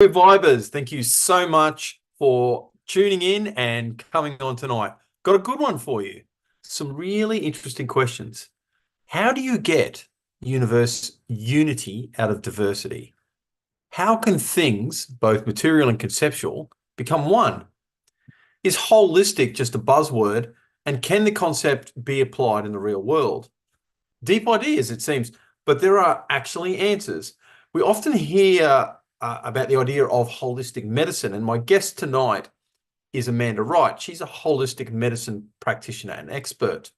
Vibers, thank you so much for tuning in and coming on tonight. Got a good one for you. Some really interesting questions. How do you get universe unity out of diversity? How can things, both material and conceptual, become one? Is holistic just a buzzword? And can the concept be applied in the real world? Deep ideas, it seems, but there are actually answers. We often hear about the idea of holistic medicine, and my guest tonight is Amanda Wright. She's a holistic medicine practitioner and expert.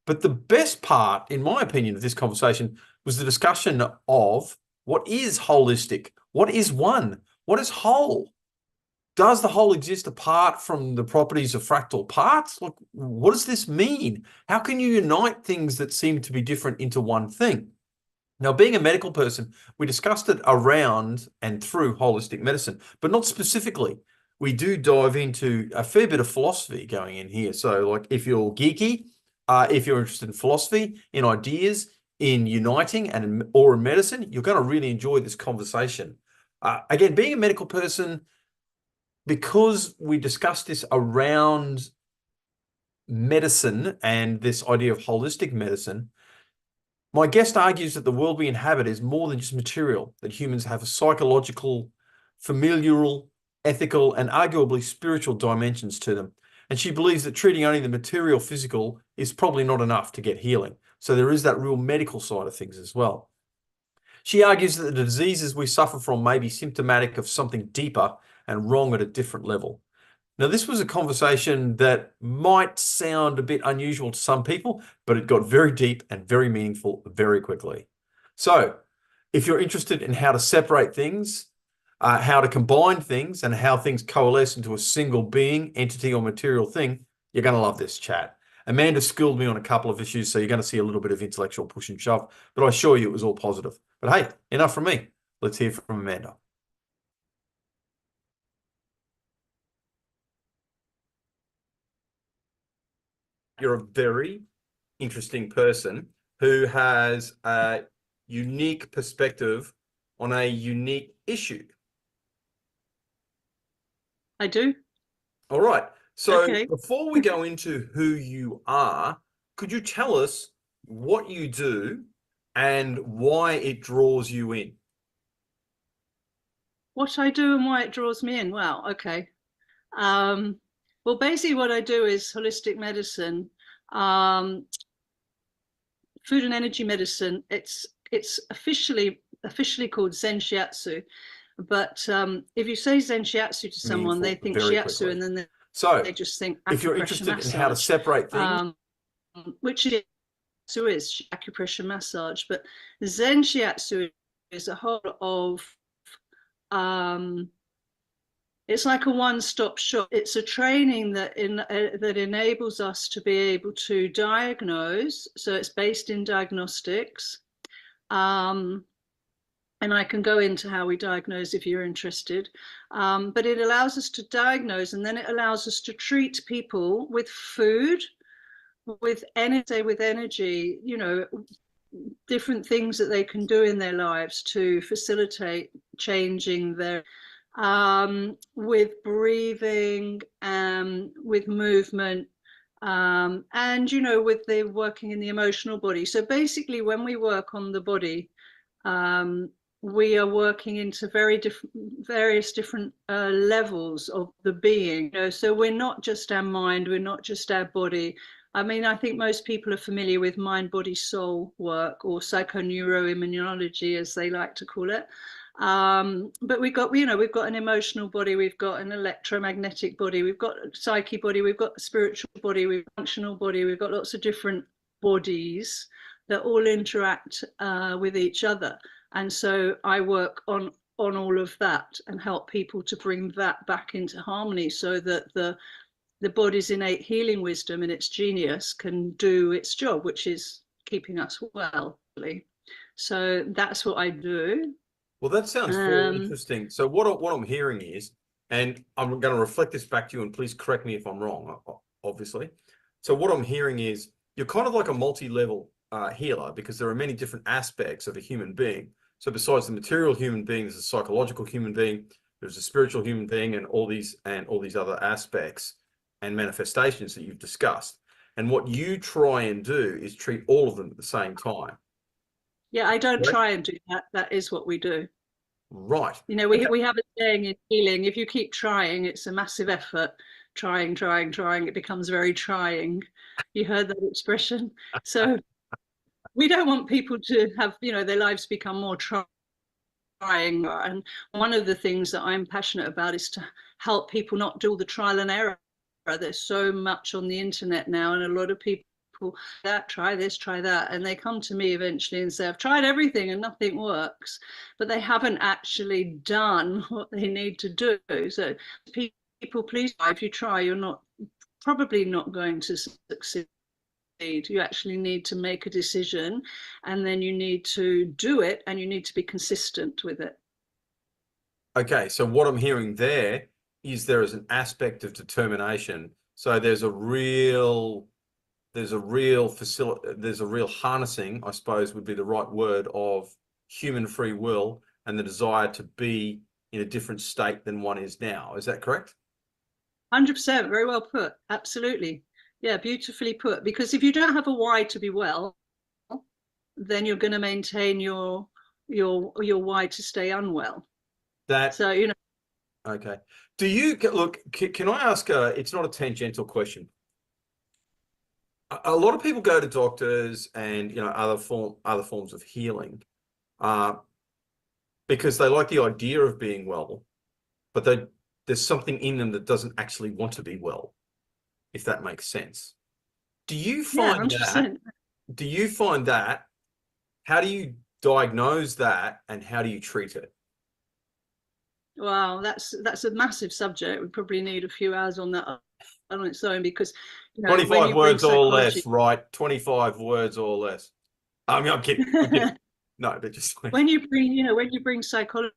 But the best part, in my opinion, of this conversation was the discussion of what is holistic, what is one, what is whole? Does the whole exist apart from the properties of fractal parts? Like, what does this mean? How can you unite things that seem to be different into one thing? Now, being a medical person, we discussed it around and through holistic medicine, but not specifically. We do dive into a fair bit of philosophy going in here. So, like, if you're geeky, if you're interested in philosophy, in ideas, in uniting or in medicine, you're going to really enjoy this conversation. Again, being a medical person, because we discussed this around medicine and this idea of holistic medicine, my guest argues that the world we inhabit is more than just material, that humans have a psychological, familial, ethical, and arguably spiritual dimensions to them. And she believes that treating only the material physical is probably not enough to get healing. So there is that real medical side of things as well. She argues that the diseases we suffer from may be symptomatic of something deeper and wrong at a different level. Now, this was a conversation that might sound a bit unusual to some people, but it got very deep and very meaningful very quickly. So, if you're interested in how to separate things, how to combine things, and how things coalesce into a single being, entity, or material thing, you're going to love this chat. Amanda schooled me on a couple of issues, so you're going to see a little bit of intellectual push and shove, but I assure you it was all positive. But hey, enough from me. Let's hear from Amanda. You're a very interesting person who has a unique perspective on a unique issue. I do. All right. So Okay. before we go into who you are, could you tell us what you do and why it draws you in? What I do and why it draws me in. Well, okay. Well, basically what I do is holistic medicine, food and energy medicine. It's officially called Zen Shiatsu. But if you say Zen Shiatsu to someone, they think very Shiatsu, quickly. and then So they just think if you're acupressure interested in how to massage, separate things, which Shiatsu is acupressure massage. But Zen Shiatsu is a whole of it's like a one-stop shop. It's a training that that enables us to be able to diagnose. So it's based in diagnostics. And I can go into how we diagnose if you're interested. But it allows us to diagnose, and then it allows us to treat people with food, with energy, you know, different things that they can do in their lives to facilitate changing their with breathing, with movement, and you know, with the working in the emotional body. So basically, when we work on the body, we are working into various different levels of the being. You know, so we're not just our mind, we're not just our body. I mean, I think most people are familiar with mind, body, soul work, or psychoneuroimmunology, as they like to call it. But we've got an emotional body, we've got an electromagnetic body, we've got a psyche body, we've got a spiritual body, we've got a functional body, we've got lots of different bodies that all interact with each other. And so I work on all of that and help people to bring that back into harmony, so that the body's innate healing wisdom and its genius can do its job, which is keeping us well. So that's what I do. well, that sounds very interesting. So what I'm hearing is, and I'm going to reflect this back to you, and please correct me if I'm wrong, obviously. So what I'm hearing is you're kind of like a multi-level healer, because there are many different aspects of a human being. So besides the material human being, there's a psychological human being, there's a spiritual human thing, and all these other aspects and manifestations that you've discussed. And what you try and do is treat all of them at the same time. Yeah, I don't Correct? try and do that. That is what we do. Right. You know, Okay. we have a saying in healing, if you keep trying, it's a massive effort. Trying, trying, trying, it becomes very trying. You heard that expression? So we don't want people to have, you know, their lives become more trying. And one of the things that I'm passionate about is to help people not do all the trial and error. There's so much on the internet now, and a lot of people that try this, try that, and they come to me eventually and say, I've tried everything and nothing works, but they haven't actually done what they need to do. So people, please, if you try, you're not probably not going to succeed. You actually need to make a decision, and then you need to do it, and you need to be consistent with it. Okay, so what I'm hearing there is there is an aspect of determination. So there's a real harnessing, I suppose would be the right word, of human free will and the desire to be in a different state than one is now. Is that correct? 100%, very well put. Absolutely. Yeah, beautifully put. Because if you don't have a why to be well, then you're going to maintain your why to stay unwell. That So, you know, okay. Do you look? Can I ask? It's not a tangential question. A lot of people go to doctors and other forms of healing, uh, because they like the idea of being well, but there's something in them that doesn't actually want to be well, if that makes sense. Do you yeah, find that? 100%. Do you find that? How do you diagnose that, and how do you treat it? Wow, that's a massive subject. We probably need a few hours on that on its own, because, you know, when 25 you bring words or less, psychology, right? 25 words or less. I mean, I'm kidding. I'm kidding. No, but just like, when you bring, you know, when you bring psychology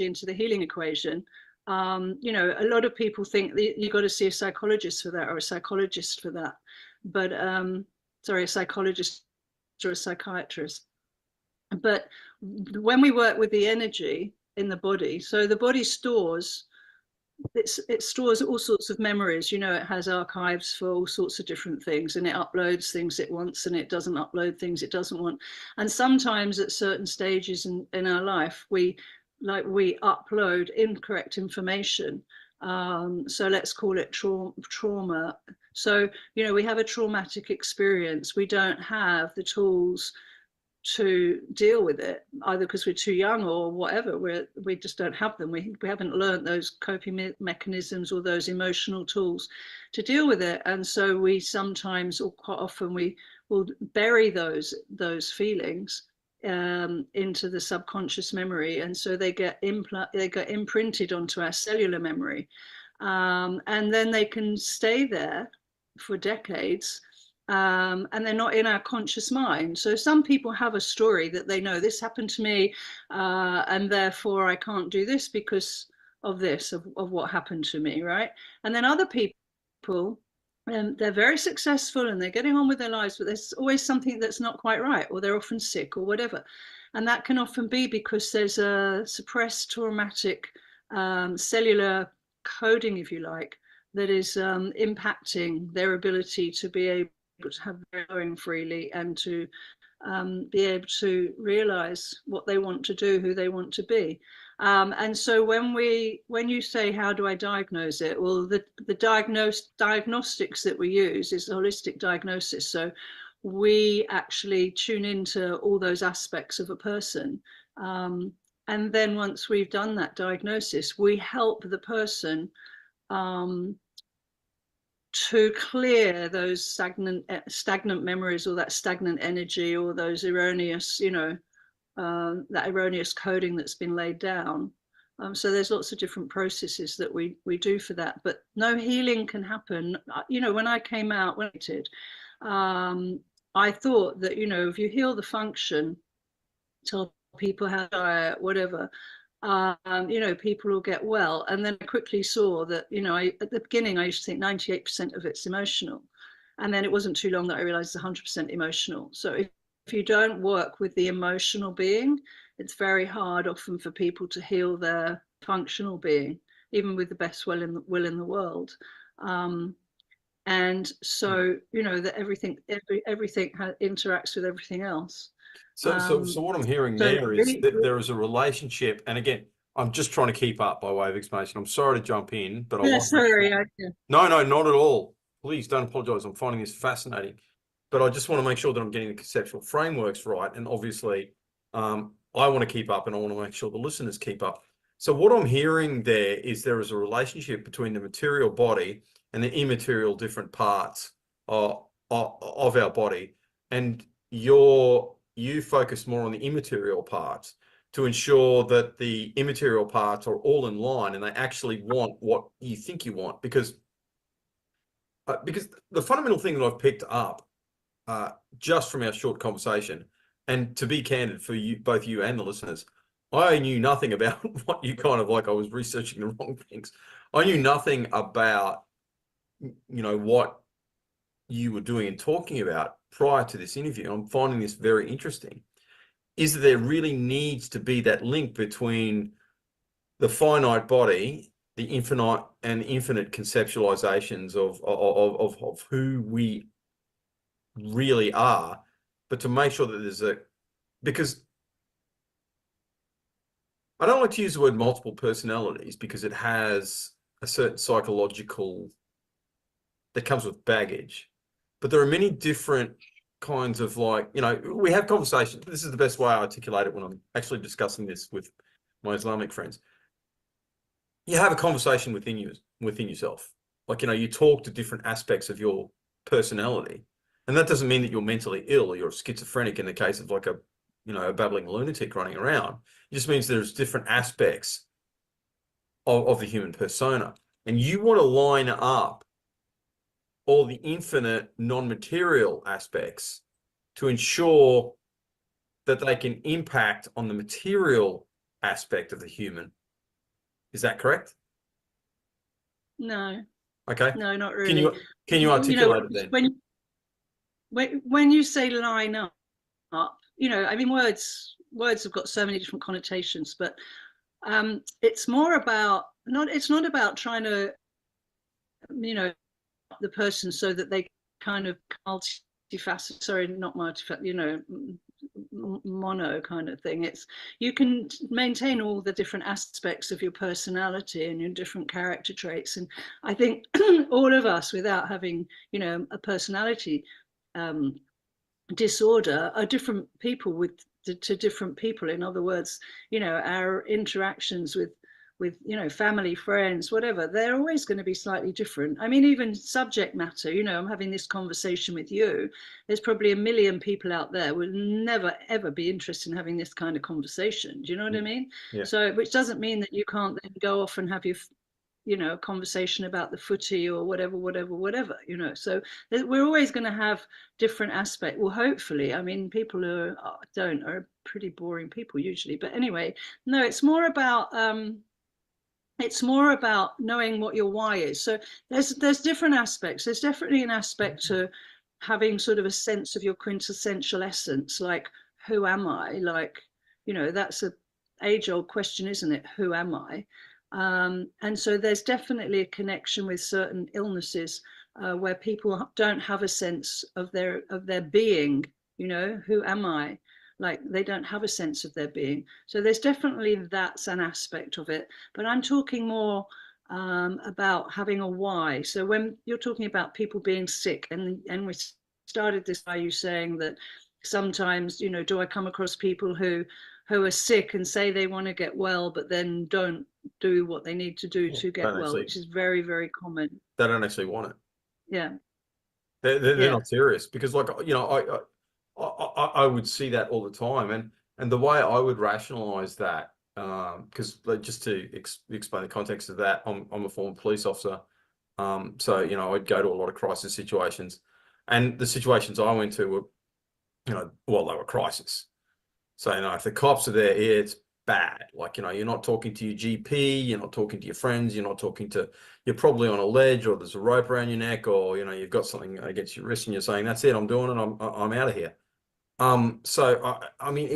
into the healing equation, you know, a lot of people think that you got to see a psychologist for that or a psychologist for that, but sorry, a psychologist or a psychiatrist. But when we work with the energy in the body, so the body stores, it stores all sorts of memories. You know, it has archives for all sorts of different things, and it uploads things it wants, and it doesn't upload things it doesn't want. And sometimes at certain stages in our life, we upload incorrect information. So let's call it trauma. So, you know, we have a traumatic experience. We don't have the tools to deal with it, either because we're too young or whatever. We just don't have them. We haven't learned those coping mechanisms or those emotional tools to deal with it. And so we sometimes, or quite often, we will bury those feelings into the subconscious memory, and so they get imprinted onto our cellular memory, and then they can stay there for decades, and they're not in our conscious mind. So some people have a story that they know, this happened to me, and therefore I can't do this because of this, of what happened to me, right? And then other people, they're very successful and they're getting on with their lives, but there's always something that's not quite right, or they're often sick or whatever. And that can often be because there's a suppressed traumatic cellular coding, if you like, that is impacting their ability to be able to have going freely, and to be able to realize what they want to do, who they want to be. And so when you say, how do I diagnose it? Well, the diagnostics that we use is holistic diagnosis. So we actually tune into all those aspects of a person. And then once we've done that diagnosis, we help the person to clear those stagnant memories, or that stagnant energy, or those erroneous, you know, that erroneous coding that's been laid down. So there's lots of different processes that we do for that, but no healing can happen. You know, when I came out, when I did, I thought that, you know, if you heal the function, tell people how to diet, whatever, you know, people will get well. And then I quickly saw that, you know, at the beginning, I used to think 98% of it's emotional. And then it wasn't too long that I realized it's 100% emotional. So if you don't work with the emotional being, it's very hard often for people to heal their functional being, even with the best will in the world. And so, you know, that everything interacts with everything else. So what I'm hearing So there is really, that there is a relationship, and again, I'm just trying to keep up by way of explanation. I'm sorry to jump in, but I yeah, want to make sorry, sure. yeah. No, no, not at all. Please don't apologize. I'm finding this fascinating, but I just want to make sure that I'm getting the conceptual frameworks right. And obviously, I want to keep up, and I want to make sure the listeners keep up. So what I'm hearing there is a relationship between the material body and the immaterial different parts of our body, and you focus more on the immaterial parts to ensure that the immaterial parts are all in line and they actually want what you think you want. Because the fundamental thing that I've picked up just from our short conversation, and to be candid for you, both you and the listeners, I knew nothing about what you kind of like. I was researching the wrong things. I knew nothing about, what you were doing and talking about prior to this interview. I'm finding this very interesting. Is that there really needs to be that link between the finite body, the infinite conceptualizations of who we really are, but to make sure that because I don't like to use the word multiple personalities because it has a certain psychological that comes with baggage, but there are many different kinds of we have conversations. This is the best way I articulate it when I'm actually discussing this with my Islamic friends. You have a conversation within yourself. You talk to different aspects of your personality. And that doesn't mean that you're mentally ill or you're schizophrenic in the case of a babbling lunatic running around. It just means there's different aspects of the human persona. And you want to line up all the infinite non-material aspects to ensure that they can impact on the material aspect of the human. Is that correct? No, Okay. no, not Can really. you You know, articulate it then? when you say line up, you know, I mean, words have got so many different connotations, but it's more about it's not about trying to, you know, the person so that they kind of multifaceted, sorry, not multifaceted, you know, mono kind of thing. It's, you can maintain all the different aspects of your personality and your different character traits. And I think all of us, without having, you know, a personality disorder, are different people to different people. In other words, you know, our interactions with, you know, family, friends, whatever, they're always going to be slightly different. I mean, even subject matter, you know, I'm having this conversation with you. There's probably a million people out there will never ever be interested in having this kind of conversation. Do you know what I mean? Yeah. So, which doesn't mean that you can't then go off and have your, you know, conversation about the footy or whatever, you know. So we're always going to have different aspects. Well, hopefully, I mean, people who are pretty boring people usually. But anyway, no, it's more about knowing what your why is. So there's different aspects. There's definitely an aspect to having sort of a sense of your quintessential essence, like, who am I? Like, you know, that's a age-old question, isn't it? Who am I? And so there's definitely a connection with certain illnesses where people don't have a sense of their being. You know, who am I? Like, they don't have a sense of their being. So there's definitely, that's an aspect of it. But I'm talking more about having a why. So when you're talking about people being sick, and we started this by you saying that sometimes, you know, do I come across people who are sick and say they want to get well, but then don't do what they need to do to get well, which is very, very common. They don't actually want it. Yeah. They're Yeah. not serious because, I would see that all the time, and the way I would rationalize that, because just to explain the context of that, I'm a former police officer, so I'd go to a lot of crisis situations, and the situations I went to were, well, they were crisis. So, if the cops are there, it's bad. Like, you're not talking to your GP, you're not talking to your friends, you're probably on a ledge, or there's a rope around your neck, or, you've got something against your wrist and you're saying, that's it, I'm doing it, I'm out of here. So, I mean,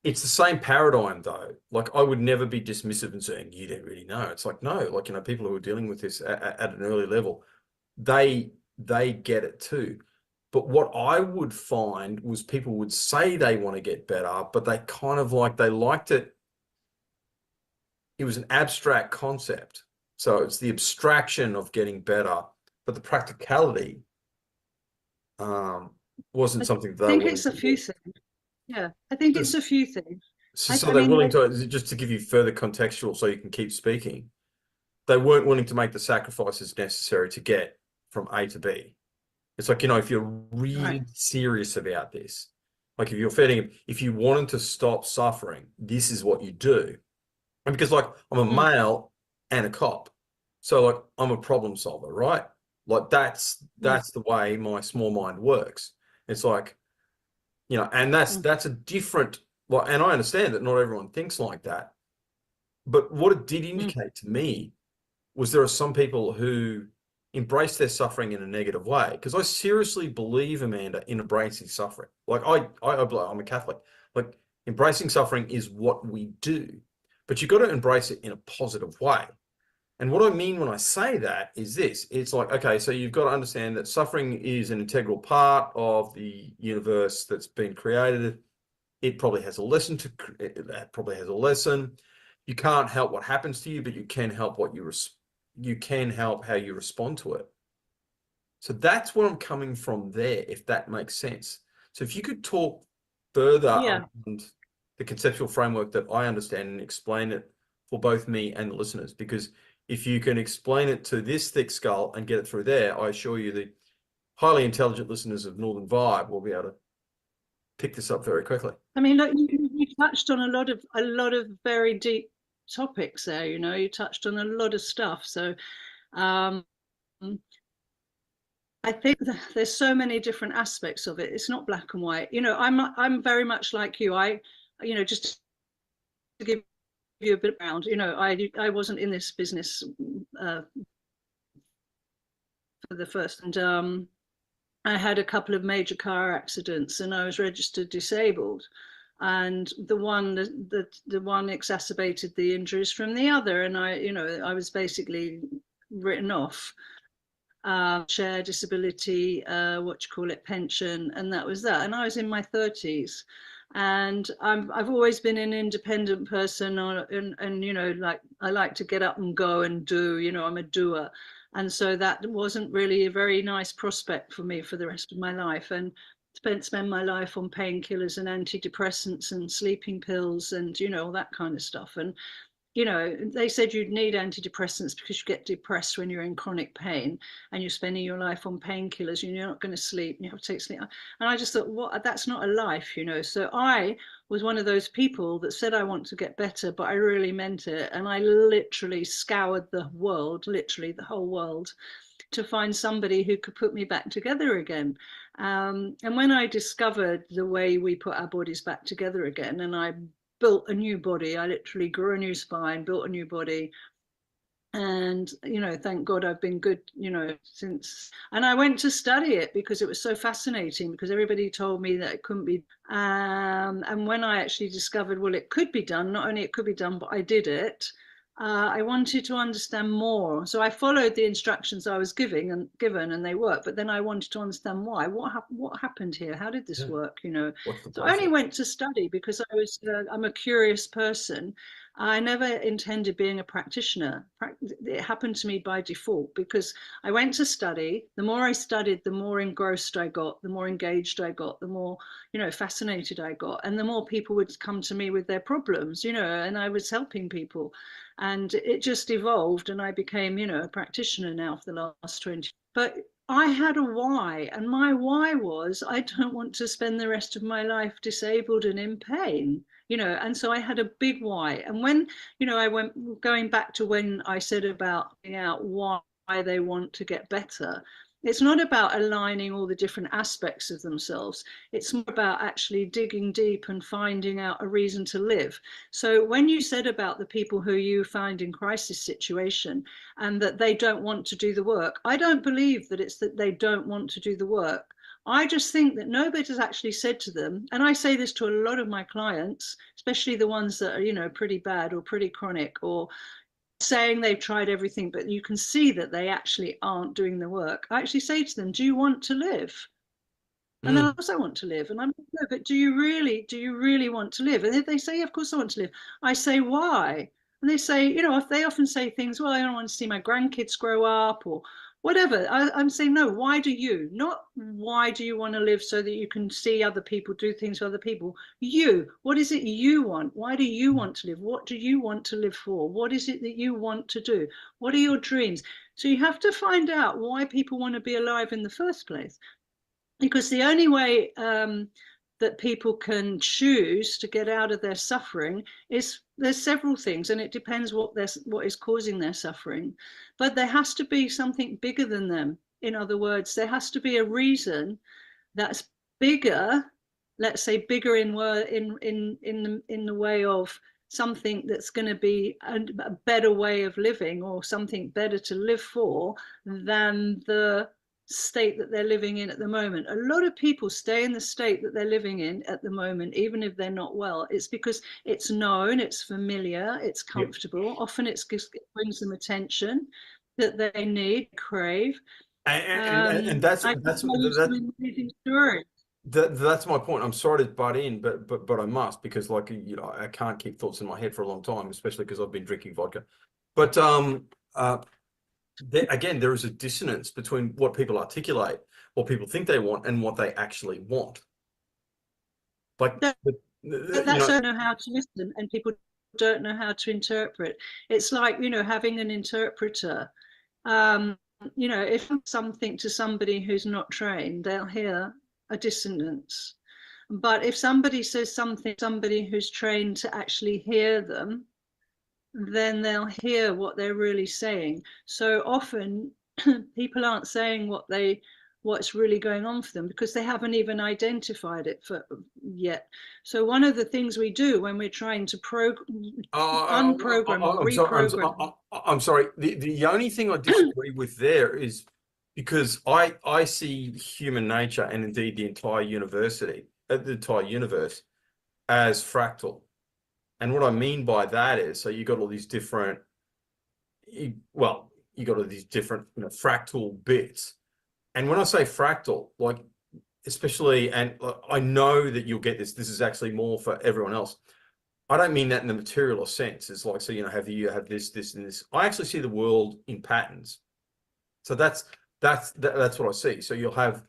it's the same paradigm though. Like I would never be dismissive and saying you don't really know. It's like no, like people who are dealing with this at an early level, they get it too. But what I would find was people would say they want to get better, but they kind of like they liked it. It was an abstract concept. So it's the abstraction of getting better, but the practicality um, wasn't I something they were think willing it's a to few do. things. Yeah, I think it's a few things. So I they're mean, willing to, just to give you further contextual so you can keep speaking, they weren't willing to make the sacrifices necessary to get from A to B. It's like, if you're right. really serious about this, like if you're feeding, if you wanted to stop suffering, this is what you do. And because like I'm a Mm, male and a cop, so like I'm a problem solver, right? Like mm, that's the way my small mind works. It's like, and mm, that's a different, like, and I understand that not everyone thinks like that. But what it did mm, indicate to me was there are some people who embrace their suffering in a negative way. Because I seriously believe, Amanda, in embracing suffering. Like I'm a Catholic. Like embracing suffering is what we do, but you've got to embrace it in a positive way. And what I mean when I say that is this: it's like, okay, so you've got to understand that suffering is an integral part of the universe that's been created. It probably has a lesson to. It probably has a lesson. You can't help what happens to you, but you can help you can help how you respond to it. So that's where I'm coming from there, if that makes sense. So if you could talk further yeah. around the conceptual framework that I understand and explain it for both me and the listeners, because if you can explain it to this thick skull and get it through there, I assure you the highly intelligent listeners of Northern Vibe will be able to pick this up very quickly. I mean, look, you touched on a lot of very deep topics there. You touched on a lot of stuff. So um, I think there's so many different aspects of it. It's not black and white. I'm very much like you. Just to give you a bit of background, I wasn't in this business uh, for the first, and I had a couple of major car accidents, and I was registered disabled. And the one exacerbated the injuries from the other, and I was basically written off. Share disability, what you call it, pension, and that was that. And I was in my 30s, and I've always been an independent person, and like I like to get up and go and do. I'm a doer, and so that wasn't really a very nice prospect for me for the rest of my life. And spend my life on painkillers and antidepressants and sleeping pills and all that kind of stuff. And they said you'd need antidepressants because you get depressed when you're in chronic pain and you're spending your life on painkillers and you're not going to sleep and you have to take sleep. And I just thought, what? That's not a life. So I was one of those people that said I want to get better, but I really meant it. And I literally scoured the world, literally the whole world, to find somebody who could put me back together again. And when I discovered the way we put our bodies back together again, and I built a new body. I literally grew a new spine, built a new body. And, thank God I've been good, since. And I went to study it because it was so fascinating, because everybody told me that it couldn't be. And when I actually discovered, well, it could be done, not only it could be done, but I did it. I wanted to understand more. So I followed the instructions I was given, and they worked. But then I wanted to understand why. What happened here? How did this Yeah. work? What's the So I only process? went to study because I'm a curious person. I never intended being a practitioner. It happened to me by default because I went to study. The more I studied, the more engrossed I got, the more engaged I got, the more, fascinated I got. And the more people would come to me with their problems, and I was helping people. And it just evolved, and I became, a practitioner now for the last 20. But I had a why, and my why was I don't want to spend the rest of my life disabled and in pain. And so I had a big why. And when, I went going back to when I said about out why they want to get better, it's not about aligning all the different aspects of themselves. It's more about actually digging deep and finding out a reason to live. So when you said about the people who you find in crisis situation and that they don't want to do the work, I don't believe that it's that they don't want to do the work. I just think that nobody's actually said to them, and I say this to a lot of my clients, especially the ones that are, pretty bad or pretty chronic, or saying they've tried everything, but you can see that they actually aren't doing the work. I actually say to them, do you want to live? And then, of Mm. course, I want to live. And I'm like, no, but do you really want to live? And if they say, yeah, of course I want to live, I say, why? And they say, if they often say things, well, I don't want to see my grandkids grow up or whatever. I'm saying, no, why do you? Not why do you want to live so that you can see other people do things for other people? What is it you want? Why do you want to live? What do you want to live for? What is it that you want to do? What are your dreams? So you have to find out why people want to be alive in the first place, because the only way that people can choose to get out of their suffering is, there's several things, and it depends what is causing their suffering, but there has to be something bigger than them. In other words, there has to be a reason that's bigger, let's say bigger in the way of something that's going to be a better way of living, or something better to live for, than the state that they're living in at the moment. A lot of people stay in the state that they're living in at the moment, even if they're not well. It's because it's known, it's familiar, it's Yeah. comfortable. Often it brings them attention that they need, crave. And that's I can that's tell you that, some amazing stories. that's my point. I'm sorry to butt in, but I must, because like, I can't keep thoughts in my head for a long time, especially because I've been drinking vodka. But again, there is a dissonance between what people articulate, what people think they want, and what they actually want. Like, That, you that's know, don't know how to listen, and people don't know how to interpret. It's like, having an interpreter. Um, if something to somebody who's not trained, they'll hear a dissonance. But if somebody says something, somebody who's trained to actually hear them, then they'll hear what they're really saying. So often people aren't saying what's really going on for them, because they haven't even identified it yet. So one of the things we do when we're trying to unprogram or I'm sorry. reprogram. I'm sorry. The only thing I disagree with there is because I see human nature, and indeed the entire universe, as fractal. And what I mean by that is, so you got all these different, you got all these different, fractal bits. And when I say fractal, like, especially, and I know that you'll get this. This is actually more for everyone else. I don't mean that in the material sense. It's like, so, you have this, and this. I actually see the world in patterns. So that's what I see. So you'll have,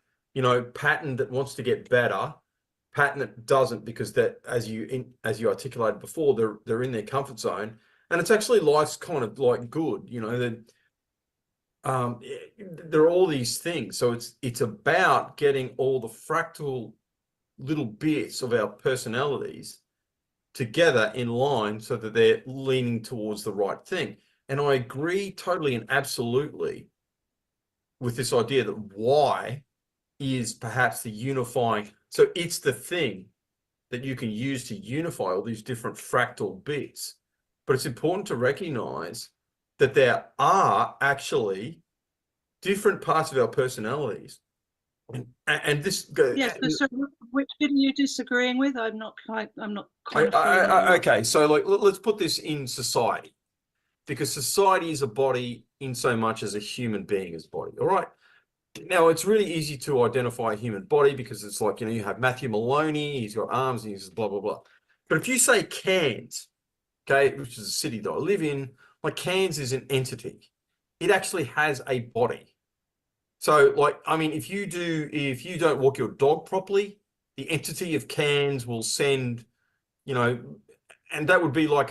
pattern that wants to get better, pattern that doesn't, because that, as you articulated before, they're in their comfort zone, and it's actually life's kind of like good. That there are all these things. So it's about getting all the fractal little bits of our personalities together in line so that they're leaning towards the right thing. And I agree totally and absolutely with this idea that why is perhaps the unifying. So it's the thing that you can use to unify all these different fractal bits. But it's important to recognize that there are actually different parts of our personalities. And this goes. Yes, but so which bit are you disagreeing with? I'm not kind of following you. Okay, so like, let's put this in society, because society is a body in so much as a human being is a body. All right. Now, it's really easy to identify a human body, because it's like, you have Matthew Maloney, he's got arms and he's blah, blah, blah. But if you say Cairns, okay, which is a city that I live in, like, Cairns is an entity. It actually has a body. So, like, I mean, if you don't walk your dog properly, the entity of Cairns will send, and that would be like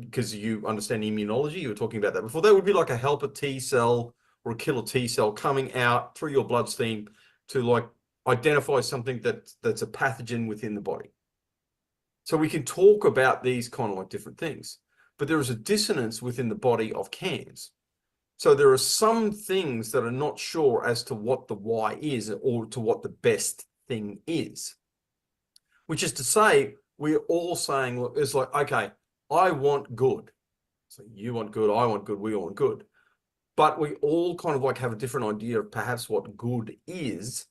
because you understand immunology, you were talking about that before, that would be like a helper T cell or a killer T cell coming out through your bloodstream to, like, identify something that's a pathogen within the body. So we can talk about these kind of like different things, but there is a dissonance within the body of Cairns. So there are some things that are not sure as to what the why is, or to what the best thing is. Which is to say, we're all saying, look, it's like, okay, I want good. So you want good, I want good, we all want good. But we all kind of like have a different idea of perhaps what good is.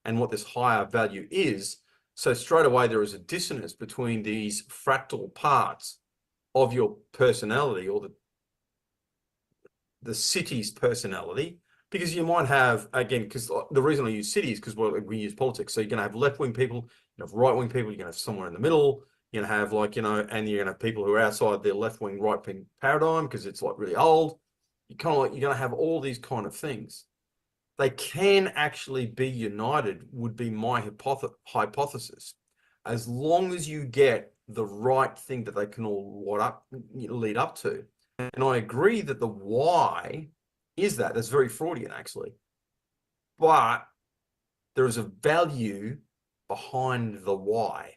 and what this higher value is. So straight away, there is a dissonance between these fractal parts of your personality, or the city's personality, because you might have, again, because the reason I use city is because we use politics. So you're going to have left-wing people, you have right-wing people, you're going to have somewhere in the middle, you're going to have like, and you're going to have people who are outside their left-wing, right-wing paradigm because it's like really old. You kind of like, you're going to have all these kind of things. They can actually be united, would be my hypothesis, as long as you get the right thing that they can all lead up to. And I agree that the why is that's very Freudian, actually. But there is a value behind the why.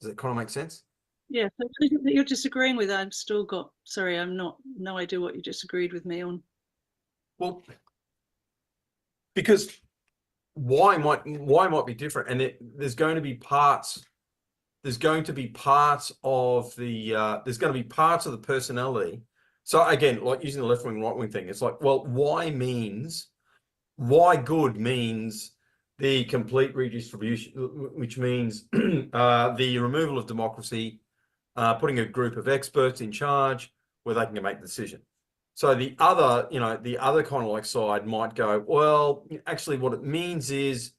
Does it kind of make sense? Yeah, so that you're disagreeing with, I've still got, sorry, I'm not, no idea what you disagreed with me on. Well, because why might be different, and there's going to be parts. There's going to be parts of the personality. So again, like using the left wing, right wing thing, it's like, well, why good means the complete redistribution, which means the removal of democracy, putting a group of experts in charge where they can make the decision. So the other kind of like side might go, well, actually what it means is,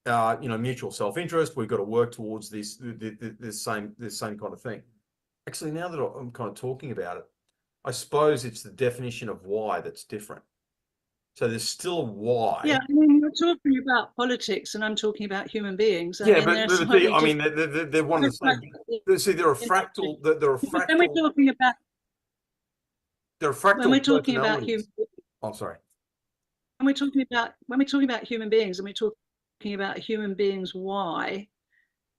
mutual self-interest. We've got to work towards this same kind of thing. Actually, now that I'm kind of talking about it, I suppose it's the definition of why that's different. So there's still a why. Yeah, I mean, you're talking about politics, and I'm talking about human beings. They're one and the same. See, they're a fractal. When we're talking about, they're fractal when we're talking about human, sorry. When we're talking about human beings, and we're talking about human beings, why?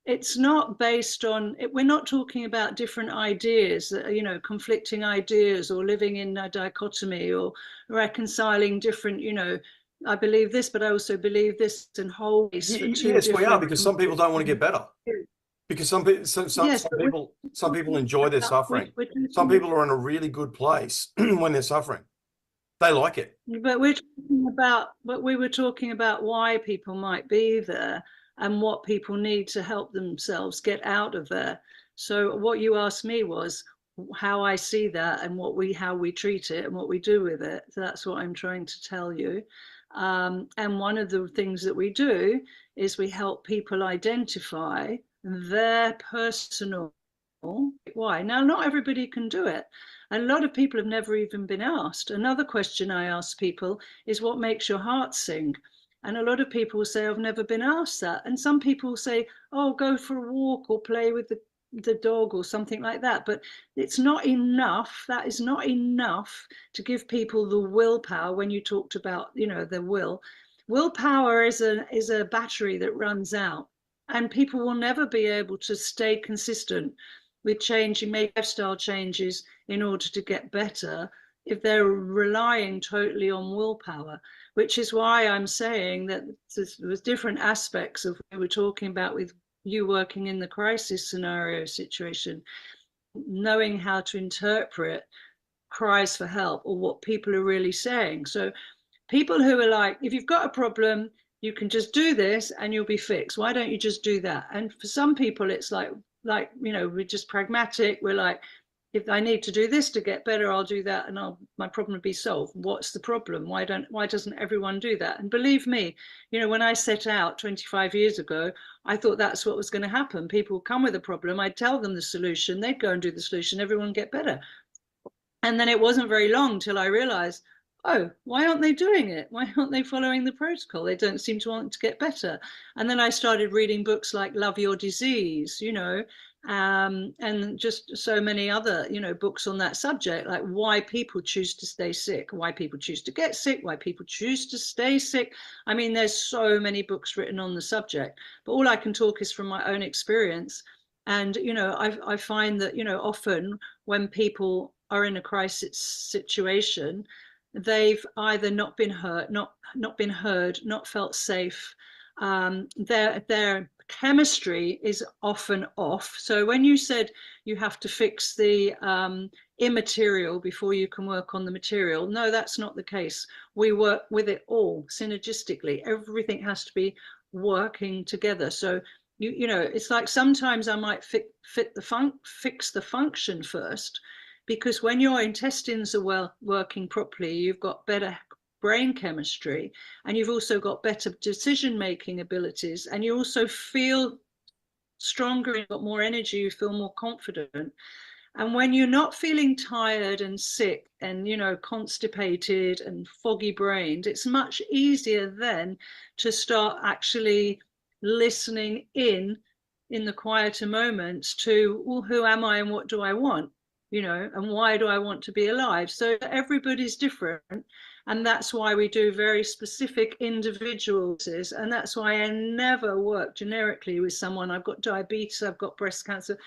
It's not based on, we're not talking about different ideas, conflicting ideas, or living in a dichotomy, or reconciling different, I believe this, but I also believe this, and whole. Yes, we are, because some people don't want to get better. Because some people enjoy their suffering. Some people are in a really good place when they're suffering. They like it. But we were talking about why people might be there, and what people need to help themselves get out of there. So what you asked me was how I see that, and how we treat it, and what we do with it. So that's what I'm trying to tell you. And one of the things that we do is we help people identify their personal why. Now, not everybody can do it. A lot of people have never even been asked. Another question I ask people is, what makes your heart sing? And a lot of people will say, I've never been asked that. And some people will say, oh, go for a walk, or play with the dog, or something like that. But it's not enough. That is not enough to give people the willpower. When you talked about, the willpower is a battery that runs out, and people will never be able to stay consistent with changing, make lifestyle changes in order to get better if they're relying totally on willpower. Which is why I'm saying that there's different aspects of what we were talking about with you working in the crisis scenario situation, knowing how to interpret cries for help, or what people are really saying. So people who are like, if you've got a problem, you can just do this and you'll be fixed. Why don't you just do that? And for some people, it's like, we're just pragmatic. We're like, if I need to do this to get better, I'll do that, and my problem will be solved. What's the problem? Why doesn't everyone do that? And believe me, when I set out 25 years ago, I thought that's what was going to happen. People would come with a problem, I'd tell them the solution, they'd go and do the solution, everyone would get better. And then it wasn't very long till I realized, oh, why aren't they doing it? Why aren't they following the protocol? They don't seem to want to get better. And then I started reading books like Love Your Disease, and just so many other, books on that subject, like why people choose to stay sick, why people choose to get sick, why people choose to stay sick. I mean, there's so many books written on the subject, but all I can talk is from my own experience. And, I find that, often when people are in a crisis situation, they've either not been heard, not felt safe. They're chemistry is often off. So when you said you have to fix the immaterial before you can work on the material, no, that's not the case. We work with it all synergistically. Everything has to be working together. So you know, it's like sometimes I might fix the function first, because when your intestines are working properly, you've got better brain chemistry, and you've also got better decision making abilities, and you also feel stronger, you've got more energy, you feel more confident. And when you're not feeling tired and sick and, you know, constipated and foggy brained, it's much easier then to start actually listening in the quieter moments to, well, who am I and what do I want? You know, and why do I want to be alive? So everybody's different. And that's why we do very specific individuals. And that's why I never work generically with someone. I've got diabetes, I've got breast cancer.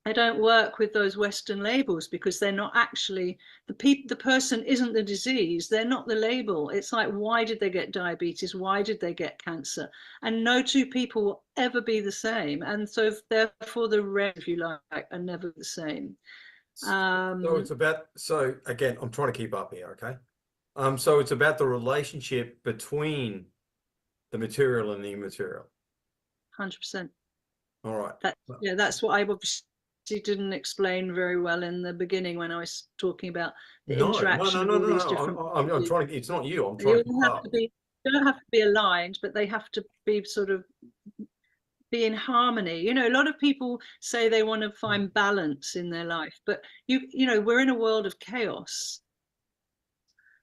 I don't work with those Western labels, because they're not actually the person isn't the disease. They're not the label. It's like, why did they get diabetes? Why did they get cancer? And no two people will ever be the same. And so therefore the rest, if you like, are never the same. So it's about, so again, I'm trying to keep up here, okay? So it's about the relationship between the material and the immaterial. 100%. All right. Yeah, that's what I obviously didn't explain very well in the beginning when I was talking about the interaction of all these different. I'm trying to. It's not you. I'm They trying to all have to be. They don't have to be aligned, but they have to be sort of be in harmony. You know, a lot of people say they want to find balance in their life, but you know, we're in a world of chaos.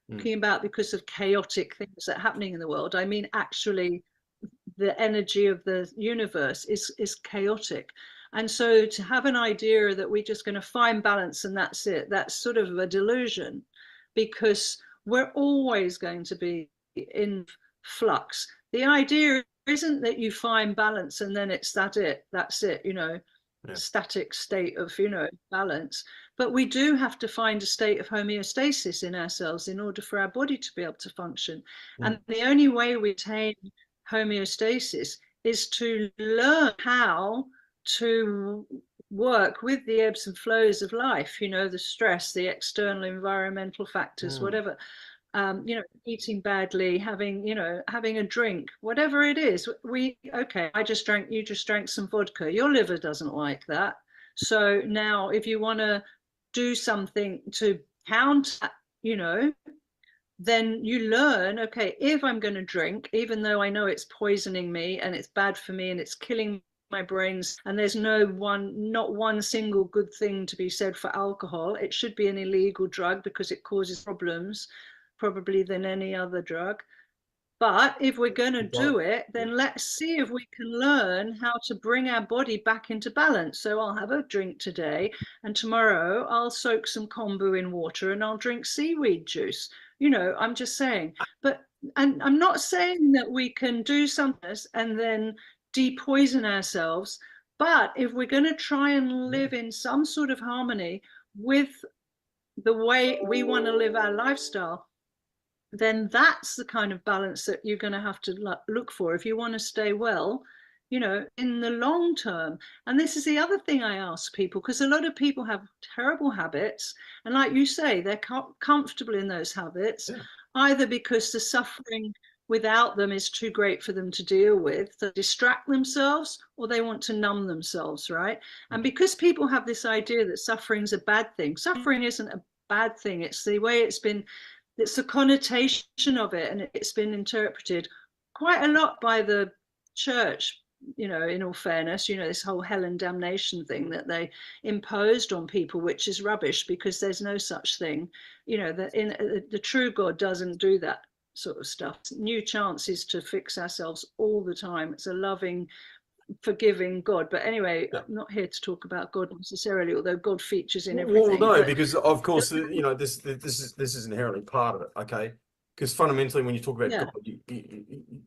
Talking about because of chaotic things that are happening in the world. I mean, actually, the energy of the universe is chaotic. And so to have an idea that we're just going to find balance and that's it, that's sort of a delusion, because we're always going to be in flux. The idea isn't that you find balance and then it's that's it, you know, static state of, you know, balance. But we do have to find a state of homeostasis in ourselves in order for our body to be able to function. And the only way we attain homeostasis is to learn how to work with the ebbs and flows of life, you know, the stress, the external environmental factors, whatever. You know, eating badly, having, you know, having a drink, whatever it is. Okay, you just drank some vodka. Your liver doesn't like that. So now if you want to do something to counter, you know, then you learn, okay, if I'm going to drink, even though I know it's poisoning me and it's bad for me and it's killing my brains, and there's not one single good thing to be said for alcohol. It should be an illegal drug because it causes problems, probably than any other drug. But if we're going to do it, then let's see if we can learn how to bring our body back into balance. So I'll have a drink today, and tomorrow I'll soak some kombu in water and I'll drink seaweed juice. You know, I'm just saying. And I'm not saying that we can do something and then depoison ourselves. But if we're going to try and live in some sort of harmony with the way we want to live our lifestyle, then that's the kind of balance that you're going to have to look for if you want to stay well, you know, in the long term. And this is the other thing I ask people, because a lot of people have terrible habits. And like you say, they're comfortable in those habits, either because the suffering without them is too great for them to deal with, to distract themselves, or they want to numb themselves, right? And because people have this idea that suffering's a bad thing, suffering isn't a bad thing. It's the way it's the connotation of it, and it's been interpreted quite a lot by the church, you know, in all fairness, you know, this whole hell and damnation thing that they imposed on people, which is rubbish, because there's no such thing, you know, the true God doesn't do that sort of stuff. New chances to fix ourselves all the time. It's a loving, forgiving God. But anyway, I'm not here to talk about God necessarily, although God features in everything. Well, no, because of course, you know, this is inherently part of it, okay? Because fundamentally, when you talk about God,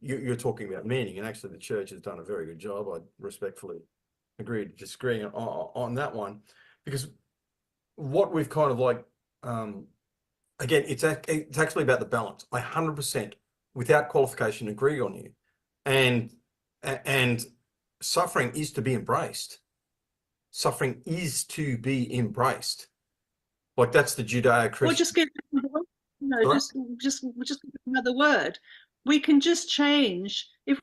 you're talking about meaning, and actually, the church has done a very good job. I respectfully agree to disagree on that one, because what we've kind of like, again, it's actually about the balance. I 100%, without qualification, agree on you, and suffering is to be embraced. Suffering is to be embraced. Like that's the Or Judeo-Christian. just give Sorry? just another word. We can just change if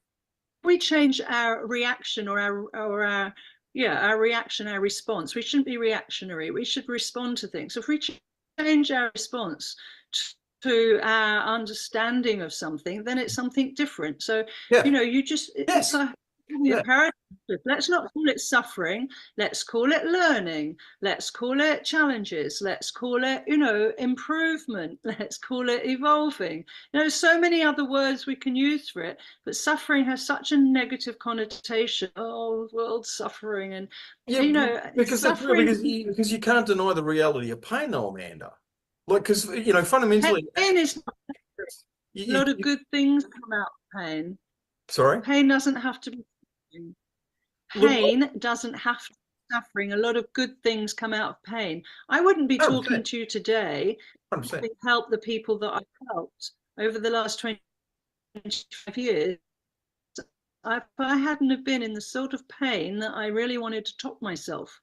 we change our reaction or our our reaction, our response. We shouldn't be reactionary. We should respond to things. If we change our response to our understanding of something, then it's something different. So, Yeah. you just, it's Yes. like a Yeah. paradigm shift. Let's not call it suffering. Let's call it learning. Let's call it challenges. Let's call it, improvement. Let's call it evolving. So many other words we can use for it, but suffering has such a negative connotation. Oh, world suffering. And, Yeah, because that's real, suffering, because you can't deny the reality of pain, though, Amanda. Like, because fundamentally, pain is a you, lot of you, good things come out of pain. sorry. Pain doesn't have to be suffering. Look, Pain doesn't have to be suffering. A lot of good things come out of pain. I wouldn't be talking 100%, to you today 100%. having helped the people that I've helped over the last 25 years if I hadn't have been in the sort of pain that I really wanted to top myself.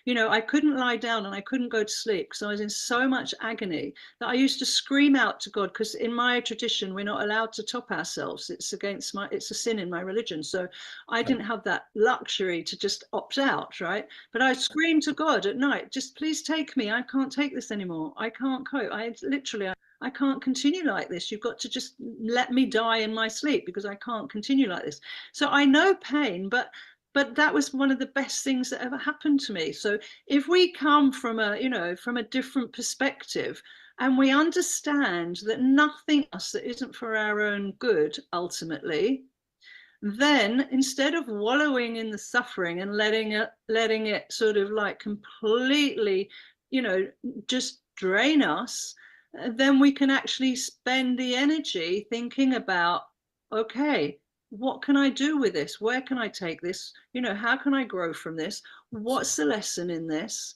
I couldn't lie down and I couldn't go to sleep because I was in so much agony that I used to scream out to God, because in my tradition we're not allowed to top ourselves. It's a sin in my religion. So I didn't have that luxury to just opt out, right? But I screamed to God at night, just please take me. I can't take this anymore. I can't cope. I can't continue like this. You've got to just let me die in my sleep because I can't continue like this. So I know pain, but that was one of the best things that ever happened to me. So if we come from a different perspective, and we understand that nothing else that isn't for our own good ultimately, then instead of wallowing in the suffering and letting it sort of like completely, just drain us, then we can actually spend the energy thinking about, okay, what can I do with this? Where can I take this? How can I grow from this? What's the lesson in this?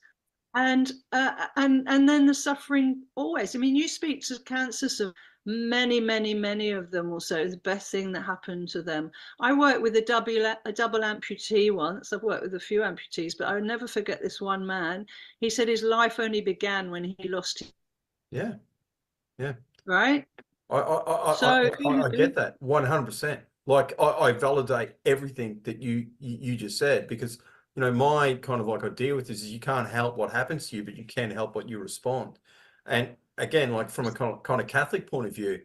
And then the suffering always. I mean, you speak to cancer, so many of them will say the best thing that happened to them. I worked with a double amputee once. I've worked with a few amputees, but I will never forget this one man. He said his life only began when he lost his, Yeah, yeah. right. So I get that 100%. Like I validate everything that you just said, because my kind of like idea with this is you can't help what happens to you, but you can help what you respond. And again, like from a kind of Catholic point of view,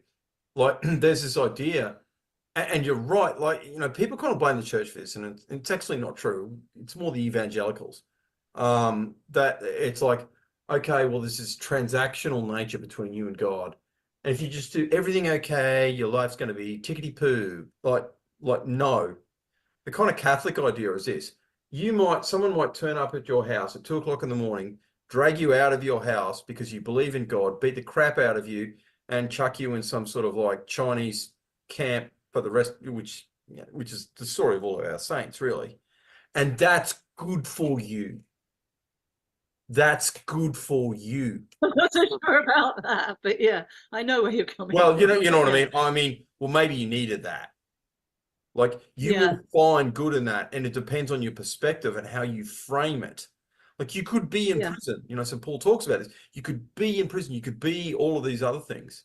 like there's this idea, and you're right, like people kind of blame the church for this, and it's actually not true. It's more the evangelicals, that it's like, okay, well, there's this transactional nature between you and God. And if you just do everything okay, your life's going to be tickety poo. Like no. The kind of Catholic idea is this: someone might turn up at your house at 2 o'clock in the morning, drag you out of your house because you believe in God, beat the crap out of you, and chuck you in some sort of like Chinese camp for the rest, which is the story of all of our saints, really. And that's good for you. That's good for you. I'm not so sure about that, but yeah, I know where you're coming Well, from. you know what I Yeah, mean? I mean, well, maybe you needed that. Like you yeah, will find good in that, and it depends on your perspective and how you frame it. Like you could be in yeah, prison, so Paul talks about this. You could be in prison, you could be all of these other things.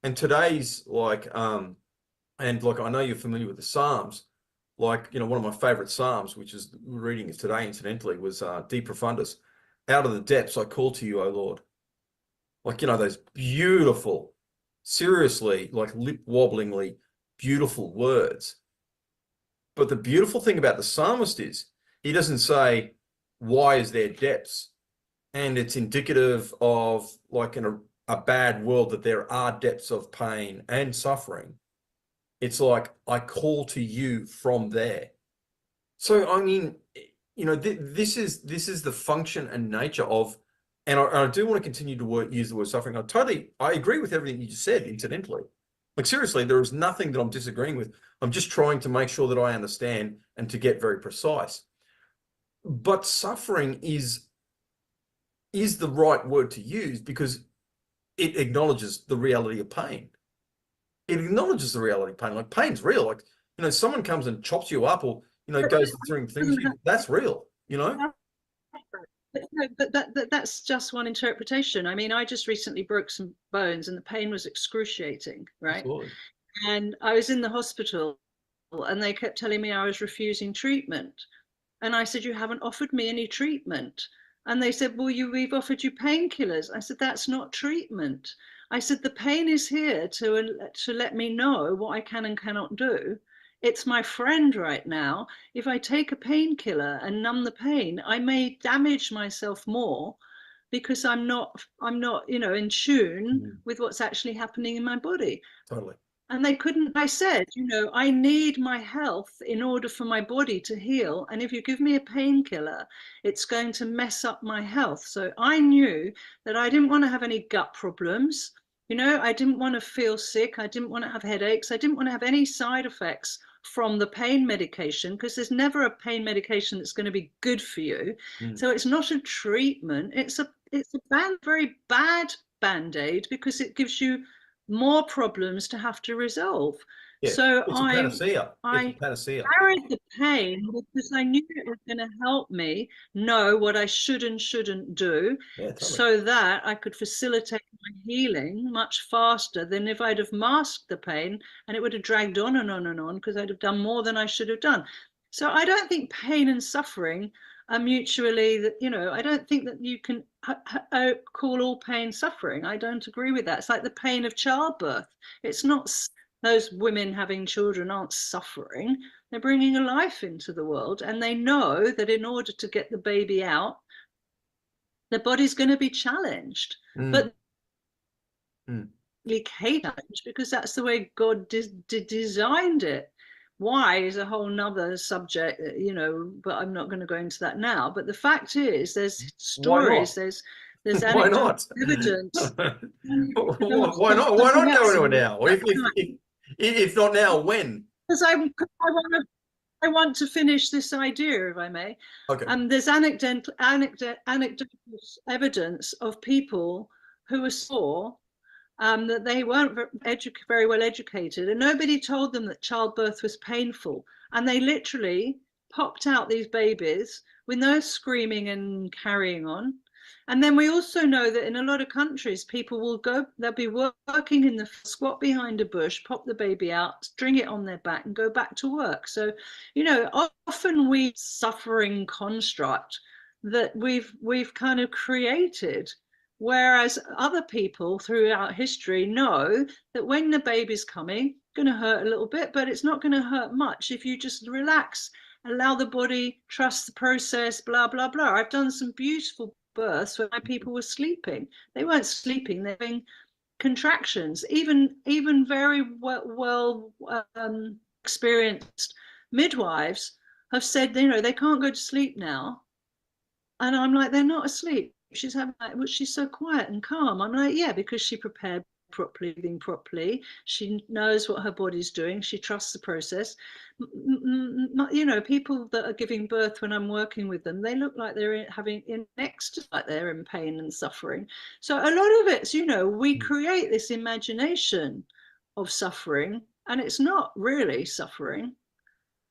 And today's like, and like I know you're familiar with the Psalms. Like, one of my favorite Psalms, which is reading it today, incidentally, was De Profundis. Out of the depths I call to you, O Lord. Like, those beautiful, seriously, like lip wobblingly beautiful words. But the beautiful thing about the psalmist is he doesn't say, why is there depths? And it's indicative of like in a bad world that there are depths of pain and suffering. It's like, I call to you from there. So, I mean, this is the function and nature of, and I do want to continue to use the word suffering. I agree with everything you just said, incidentally. Like, seriously, there is nothing that I'm disagreeing with. I'm just trying to make sure that I understand and to get very precise. But suffering is the right word to use because it acknowledges the reality of pain. It acknowledges the reality of pain. Like pain's real. Like, someone comes and chops you up or goes through things. That's real, you know? That's just one interpretation. I mean, I just recently broke some bones and the pain was excruciating, right? Absolutely. And I was in the hospital and they kept telling me I was refusing treatment. And I said, you haven't offered me any treatment. And they said, well, we've offered you painkillers. I said, that's not treatment. I said, the pain is here to let me know what I can and cannot do. It's my friend right now. If I take a painkiller and numb the pain, I may damage myself more because I'm not, in tune with what's actually happening in my body. Totally. And they couldn't, I said, I need my health in order for my body to heal. And if you give me a painkiller, it's going to mess up my health. So I knew that I didn't want to have any gut problems. I didn't want to feel sick. I didn't want to have headaches. I didn't want to have any side effects from the pain medication because there's never a pain medication that's going to be good for you. So it's not a treatment. It's a very bad band-aid because it gives you more problems to have to resolve. Yeah, So it's a panacea. It's a I panacea. carried the pain because I knew it was going to help me know what I should and shouldn't do, Yeah, totally. so that I could facilitate my healing much faster than if I'd have masked the pain and it would have dragged on and on and on because I'd have done more than I should have done. So I don't think pain and suffering are mutually, I don't think that you can call all pain suffering. I don't agree with that. It's like the pain of childbirth. It's not, those women having children aren't suffering. They're bringing a life into the world, and they know that in order to get the baby out, the body's going to be challenged. But challenged because that's the way God designed it. Why is a whole nother subject, but I'm not going to go into that now. But the fact is, there's stories, there's Why anecdotal not? evidence. Why not? Why not go into it now? If not now, when? Because I want to finish this idea, if I may. Okay. There's anecdotal evidence of people who saw that they weren't very well educated, and nobody told them that childbirth was painful. And they literally popped out these babies with no screaming and carrying on. And then we also know that in a lot of countries, people they'll be working in the squat behind a bush, pop the baby out, string it on their back and go back to work. So, often we suffering construct that we've kind of created. Whereas other people throughout history know that when the baby's coming, it's going to hurt a little bit, but it's not going to hurt much if you just relax, allow the body, trust the process, blah, blah, blah. I've done some beautiful births where my people were sleeping. They weren't sleeping, they were having contractions. Even very well experienced midwives have said, they can't go to sleep now. And I'm like, they're not asleep. She's so quiet and calm. I'm like, yeah, because she prepared properly, living properly. She knows what her body's doing. She trusts the process. People that are giving birth when I'm working with them, they look like they're having in ecstasy, like they're in pain and suffering. So a lot of it's, we create this imagination of suffering, and it's not really suffering.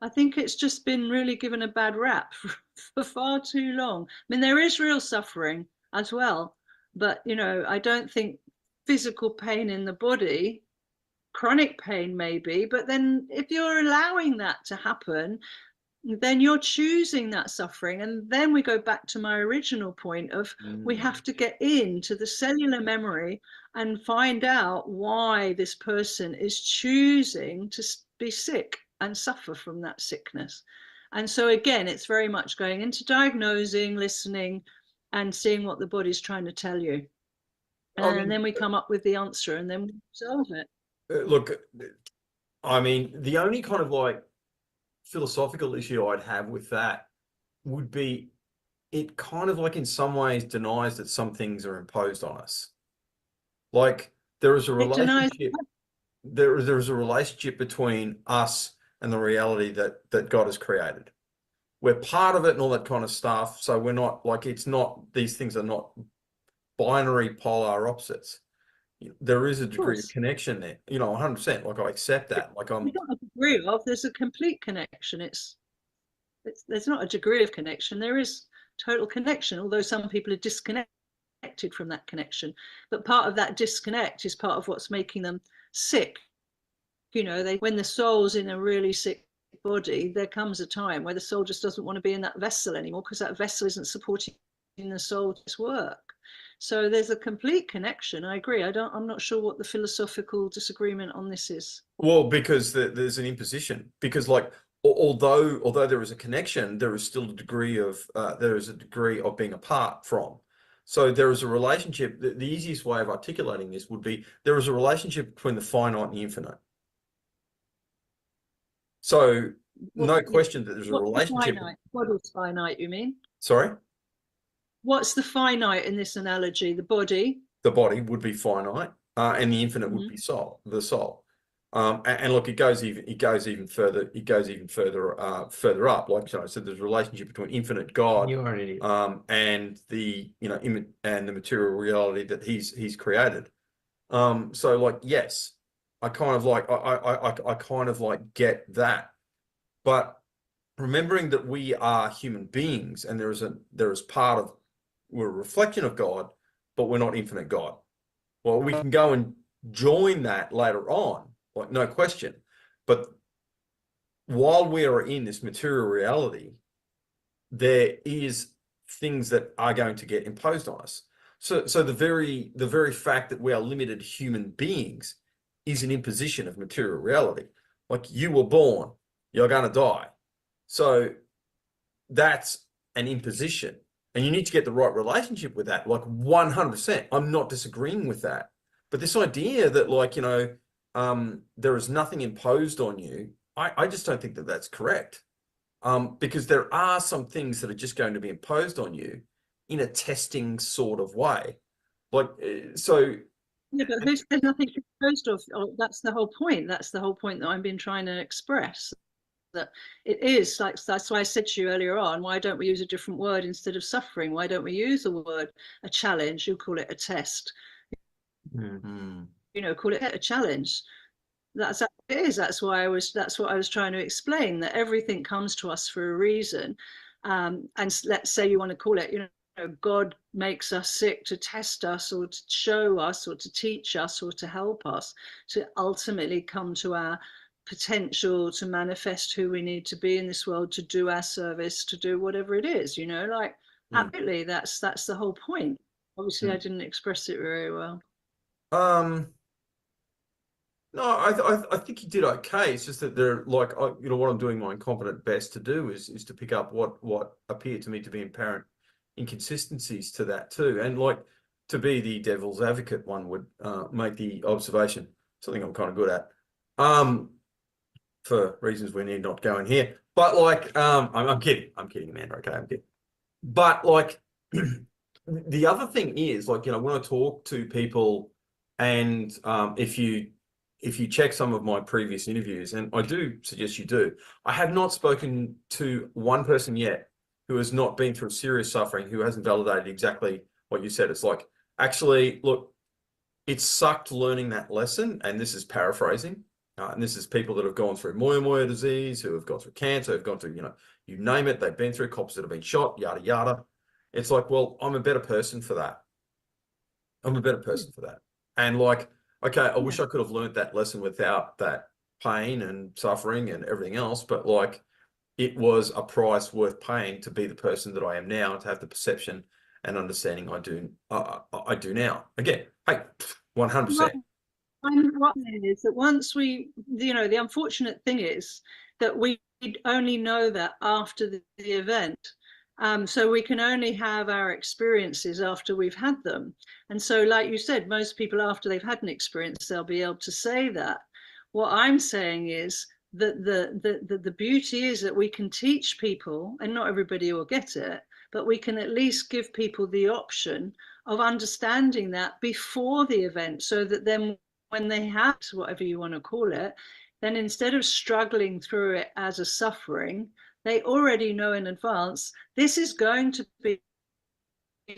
I think it's just been really given a bad rap for far too long. I mean, there is real suffering as well, but I don't think physical pain in the body, chronic pain maybe, but then if you're allowing that to happen, then you're choosing that suffering. And then we go back to my original point of we have to get into the cellular memory and find out why this person is choosing to be sick and suffer from that sickness. And so again, it's very much going into diagnosing, listening, and seeing what the body's trying to tell you. And then we come up with the answer and then we solve it. Look, I mean, the only kind of like philosophical issue I'd have with that would be it kind of like in some ways denies that some things are imposed on us. Like there is a relationship. There is a relationship between us and the reality that God has created. We're part of it and all that kind of stuff. So we're not like, it's not, these things are not binary polar opposites. There is a degree of connection there, 100%. Like I accept that. Like not a degree of, there's a complete connection. It's there's not a degree of connection. There is total connection, although some people are disconnected from that connection. But part of that disconnect is part of what's making them sick. You know, when the soul's in a really sick body, there comes a time where the soul just doesn't want to be in that vessel anymore, because that vessel isn't supporting the soul's work. So there's a complete connection. I agree. I'm not sure what the philosophical disagreement on this is. Well, because there's an imposition. Because like, although there is a connection, there is still a degree of being apart from. So there is a relationship. The easiest way of articulating this would be there is a relationship between the finite and the infinite. So no question that there's a relationship. Finite? What is finite, you mean? Sorry? What's the finite in this analogy? The body? The body would be finite, and the infinite would be the soul. And look, it goes even further. It goes even further up. Like I said, there's a relationship between infinite God, You are an idiot. and the and the material reality that he's created. So like, yes, I kind of like get that, but remembering that we are human beings and there is part of, we're a reflection of God, but we're not infinite God. Well, we can go and join that later on, like, no question. But while we are in this material reality, there is things that are going to get imposed on us. So the very fact that we are limited human beings is an imposition of material reality. Like, you were born, you're going to die. So that's an imposition. And you need to get the right relationship with that, like 100%. I'm not disagreeing with that. But this idea that, like, there is nothing imposed on you, I just don't think that that's correct. Because there are some things that are just going to be imposed on you in a testing sort of way. Like, so. Yeah, but who said nothing imposed of? Oh, that's the whole point. That's the whole point that I've been trying to express. That it is like, that's why I said to you earlier on, why don't we use a different word instead of suffering? Why don't we use the word a challenge? You call it a test. Mm-hmm. Call it a challenge. That's what it is. That's what I was trying to explain, that everything comes to us for a reason. And let's say you want to call it, God makes us sick to test us, or to show us, or to teach us, or to help us to ultimately come to our potential, to manifest who we need to be in this world, to do our service, to do whatever it is, absolutely, that's the whole point. Obviously, I didn't express it very well. No, I think you did okay. It's just that they're like, what I'm doing my incompetent best to do is to pick up what appear to me to be apparent inconsistencies to that too. And like, to be the devil's advocate, one would make the observation, something I'm kind of good at, for reasons we need not go in here. But like, I'm kidding, Amanda. Okay, I'm kidding. But like, the other thing is, like, when I talk to people, and if you check some of my previous interviews, and I do suggest you do, I have not spoken to one person yet who has not been through serious suffering, who hasn't validated exactly what you said. It's like, actually, look, it sucked learning that lesson, and this is paraphrasing, and this is people that have gone through moya disease, who have gone through cancer, who've gone through, you name it, they've been through, cops that have been shot, yada, yada. It's like, well, I'm a better person for that. And like, okay, I wish I could have learned that lesson without that pain and suffering and everything else, but like, it was a price worth paying to be the person that I am now, and to have the perception and understanding I do now. Again, hey, 100%. What is that once we, the unfortunate thing is that we only know that after the event. So we can only have our experiences after we've had them. And so, like you said, most people, after they've had an experience, they'll be able to say that. What I'm saying is that the beauty is that we can teach people, and not everybody will get it, but we can at least give people the option of understanding that before the event, so that then when they have whatever you want to call it, then instead of struggling through it as a suffering, they already know in advance, this is going to be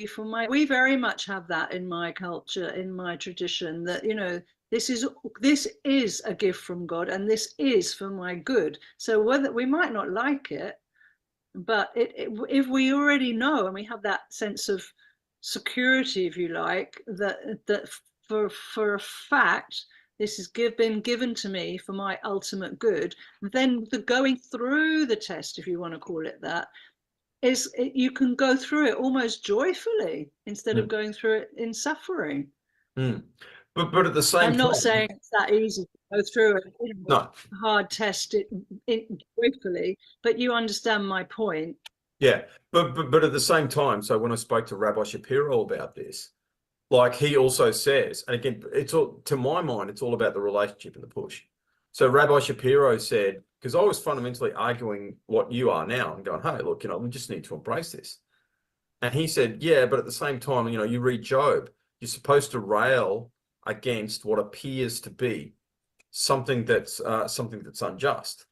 for we very much have that in my culture, in my tradition, that, this is a gift from God, and this is for my good. So whether we might not like it, But if we already know and we have that sense of security, if you like, that for a fact this has been given to me for my ultimate good, then the going through the test, if you want to call it that, you can go through it almost joyfully instead of going through it in suffering. Mm. But at the same I'm not time, saying it's that easy to go through no, a hard test joyfully, but you understand my point. yeah, but at the same time, so when I spoke to Rabbi Shapiro about this, like he also says, and again, it's all, to my mind, it's all about the relationship and the push. So Rabbi Shapiro said, because I was fundamentally arguing what you are now and going, hey, look, we just need to embrace this. And he said, yeah, but at the same time, you read Job, you're supposed to rail against what appears to be something that's unjust.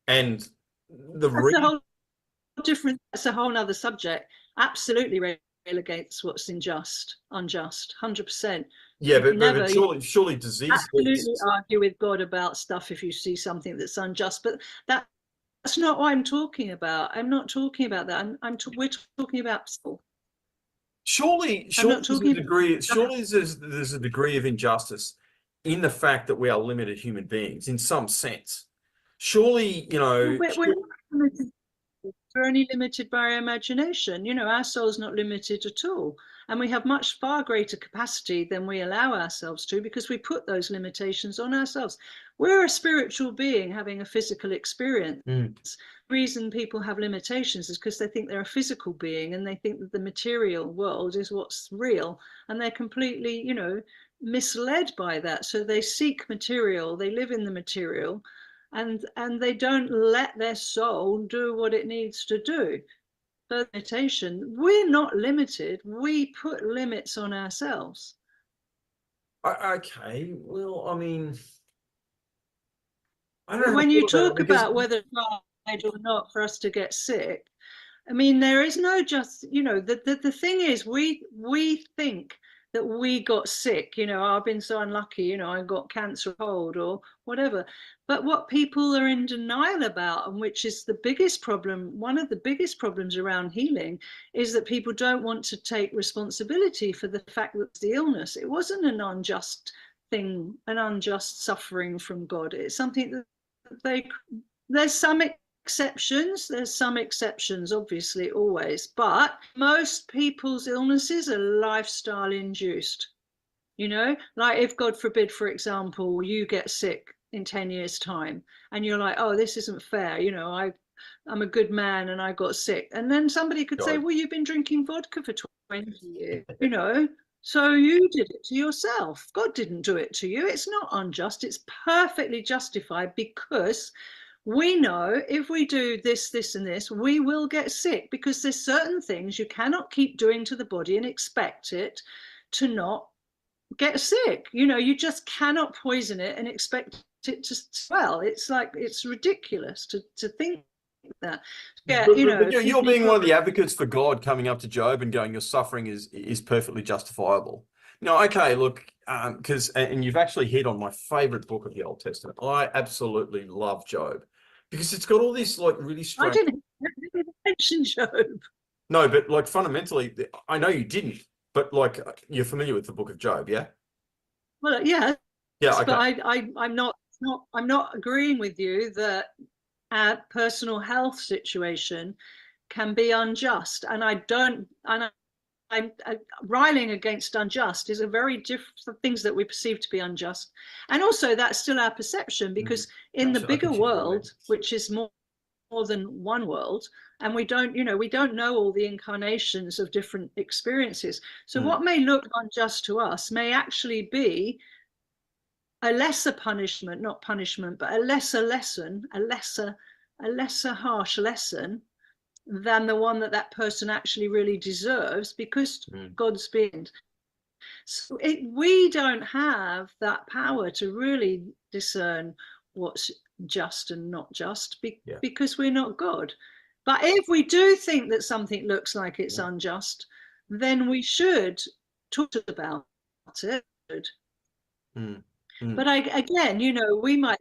And the That's a re whole different. That's a whole other subject. Absolutely rail against what's unjust, 100%. yeah, You but never, you surely disease absolutely beasts. argue with God about stuff if you see something that's unjust. But that's not what I'm talking about. I'm not talking about that. We're talking about soul. Surely, I'm not there's a talking degree. about. Surely there's a degree of injustice in the fact that we are limited human beings in some sense. Surely, We're not limited. We're only limited by our imagination. Our soul's not limited at all. And we have much far greater capacity than we allow ourselves to because we put those limitations on ourselves. We're a spiritual being having a physical experience. Mm. The reason people have limitations is because they think they're a physical being and they think that the material world is what's real. And they're completely, misled by that. So they seek material, they live in the material, and they don't let their soul do what it needs to do. So limitation, we're not limited, we put limits on ourselves. Okay, well, I mean, I don't But know how to when you feel about it talk because about whether it's right or not for us to get sick, I mean, there is no just, the thing is, we think that we got sick, I've been so unlucky, I got cancer, cold, or whatever. But what people are in denial about, and which is the biggest problem, one of the biggest problems around healing, is that people don't want to take responsibility for the fact that it's the illness. It wasn't an unjust thing, an unjust suffering from God. It's something that there's some exceptions, obviously, always, but most people's illnesses are lifestyle induced. Like if God forbid, for example, you get sick in 10 years time and you're like, oh, this isn't fair, I'm a good man and I got sick, and then somebody could say, God, well, you've been drinking vodka for 20 years, so you did it to yourself. God didn't do it to you. It's not unjust, it's perfectly justified, because we know if we do this, this, and this, we will get sick, because there's certain things you cannot keep doing to the body and expect it to not get sick. You just cannot poison it and expect it to swell. It's ridiculous to think that. Yeah, but if you're you've being one of got, the advocates for God coming up to Job and going, your suffering is perfectly justifiable. No, okay, look, because and you've actually hit on my favorite book of the Old Testament. I absolutely love Job because it's got all this like really I strange. didn't mention Job. No, but like fundamentally, I know you didn't, but like you're familiar with the book of Job, yeah? Well, yes, Yeah, but okay. I'm not agreeing with you that our personal health situation can be unjust, and I don't, and I'm riling against unjust is a very different things that we perceive to be unjust, and also that's still our perception, because in the I bigger think she's right. world, which is more than one world, and we don't know all the incarnations of different experiences. So Mm, what may look unjust to us may actually be a lesser punishment, not punishment, but a lesser lesson, a lesser harsh lesson than the one that person actually really deserves, because mm, God's being. So we don't have that power to really discern what's just and not just, yeah. because we're not God. But if we do think that something looks like it's Yeah. unjust, then we should talk about it. Mm, mm. But again, we might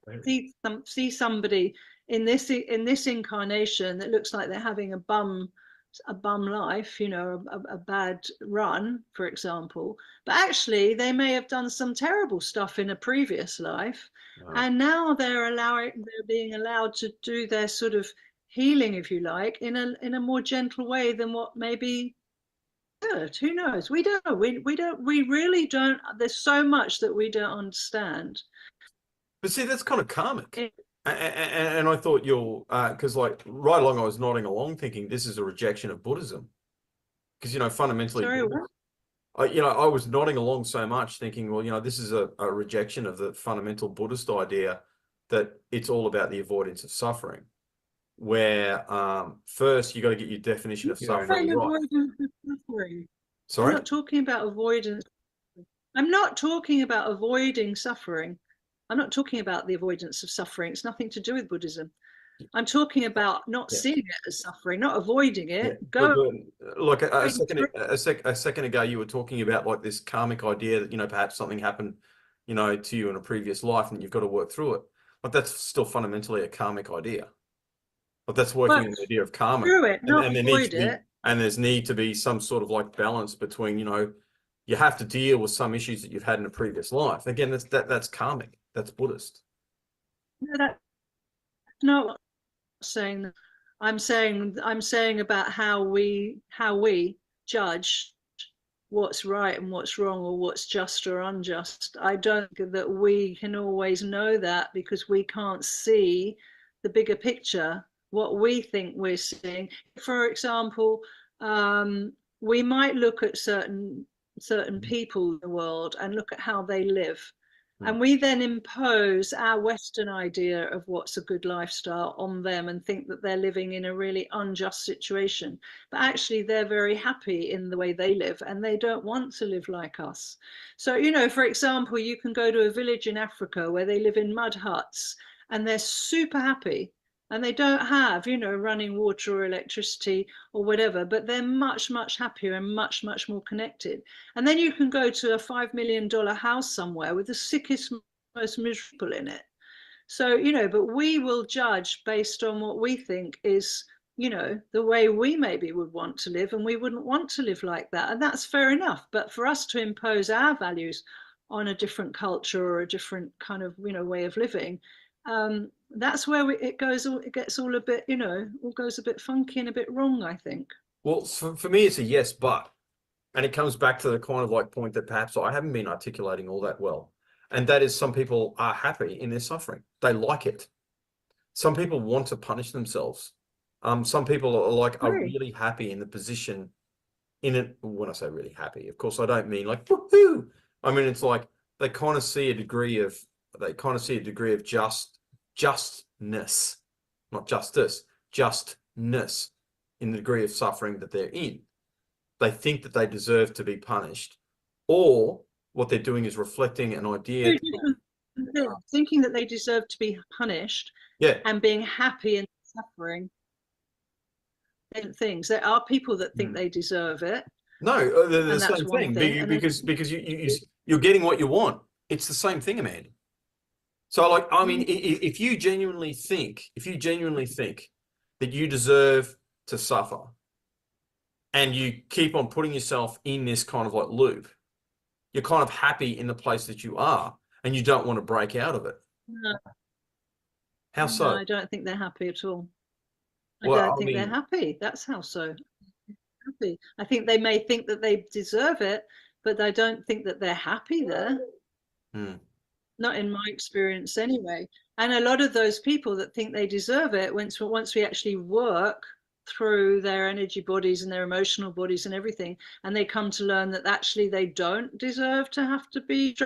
see somebody in this incarnation that looks like they're having a bum life, you know, a bad run, for example, but actually they may have done some terrible stuff in a previous life, and now they're being allowed to do their sort of healing, if you like, in a more gentle way than what maybe good. Who knows? We don't. We really don't. There's so much that we don't understand. But see, that's kind of karmic. It, And I thought you'll, because like right along, I was nodding along thinking this is a rejection of Buddhism. Because, you know, fundamentally, sorry, what? I was nodding along so much thinking, well, you know, this is a rejection of the fundamental Buddhist idea that it's all about the avoidance of suffering, where first you got to get your definition of suffering right. Avoidance of suffering. I'm Sorry? not talking about avoidance. I'm not talking about avoiding suffering. I'm not talking about the avoidance of suffering. It's nothing to do with Buddhism. I'm talking about not Yeah. seeing it as suffering, not avoiding Yeah. it. Go like through. a second ago, you were talking about like this karmic idea that, you know, perhaps something happened, you know, to you in a previous life and you've got to work through it. But that's still fundamentally a karmic idea. But that's working Work on the idea of karma. through it, not And there needs avoid to be, it. and there's need to be some sort of like balance between, you know, you have to deal with some issues that you've had in a previous life. Again, that's karmic. That's Buddhist. No, that's not what I'm saying that. I'm saying about how we judge what's right and what's wrong, or what's just or unjust. I don't think that we can always know that, because we can't see the bigger picture, what we think we're seeing. For example, we might look at certain people in the world and look at how they live. And we then impose our Western idea of what's a good lifestyle on them and think that they're living in a really unjust situation. But actually, they're very happy in the way they live and they don't want to live like us. So, you know, for example, you can go to a village in Africa where they live in mud huts and they're super happy, and they don't have, you know, running water or electricity or whatever, but they're much, much happier and much, much more connected. And then you can go to a $5 million house somewhere with the sickest, most miserable in it. So, you know, but we will judge based on what we think is, you know, the way we maybe would want to live, and we wouldn't want to live like that. And that's fair enough. But for us to impose our values on a different culture or a different kind of, you know, way of living, that's where it gets all a bit, you know, all goes a bit funky and a bit wrong, I think. Well, for me, it's a yes, but. And it comes back to the kind of like point that perhaps I haven't been articulating all that well. And that is, some people are happy in their suffering. They like it. Some people want to punish themselves. Some people are Agree. really happy in the position in it. When I say really happy, of course, I don't mean like woohoo. I mean, it's like they kind of see a degree of justness, not justice, justness in the degree of suffering that they're in. They think that they deserve to be punished, or what they're doing is reflecting an idea. Thinking that they deserve to be punished Yeah, and being happy in suffering things. There are people that think they deserve it, no, they're the and that's same one thing thing. And because you're getting what you want. It's the same thing, Amanda. So, like, I mean, if you genuinely think that you deserve to suffer, and you keep on putting yourself in this kind of like loop, you're kind of happy in the place that you are, and you don't want to break out of it. no, How no, so? I don't think they're happy at all. I Well, don't I think they're mean, happy. That's how so. Happy. I think they may think that they deserve it, but I don't think that they're happy there. hmm. Not in my experience anyway. And a lot of those people that think they deserve it, once we actually work through their energy bodies and their emotional bodies and everything, and they come to learn that actually they don't deserve to have to be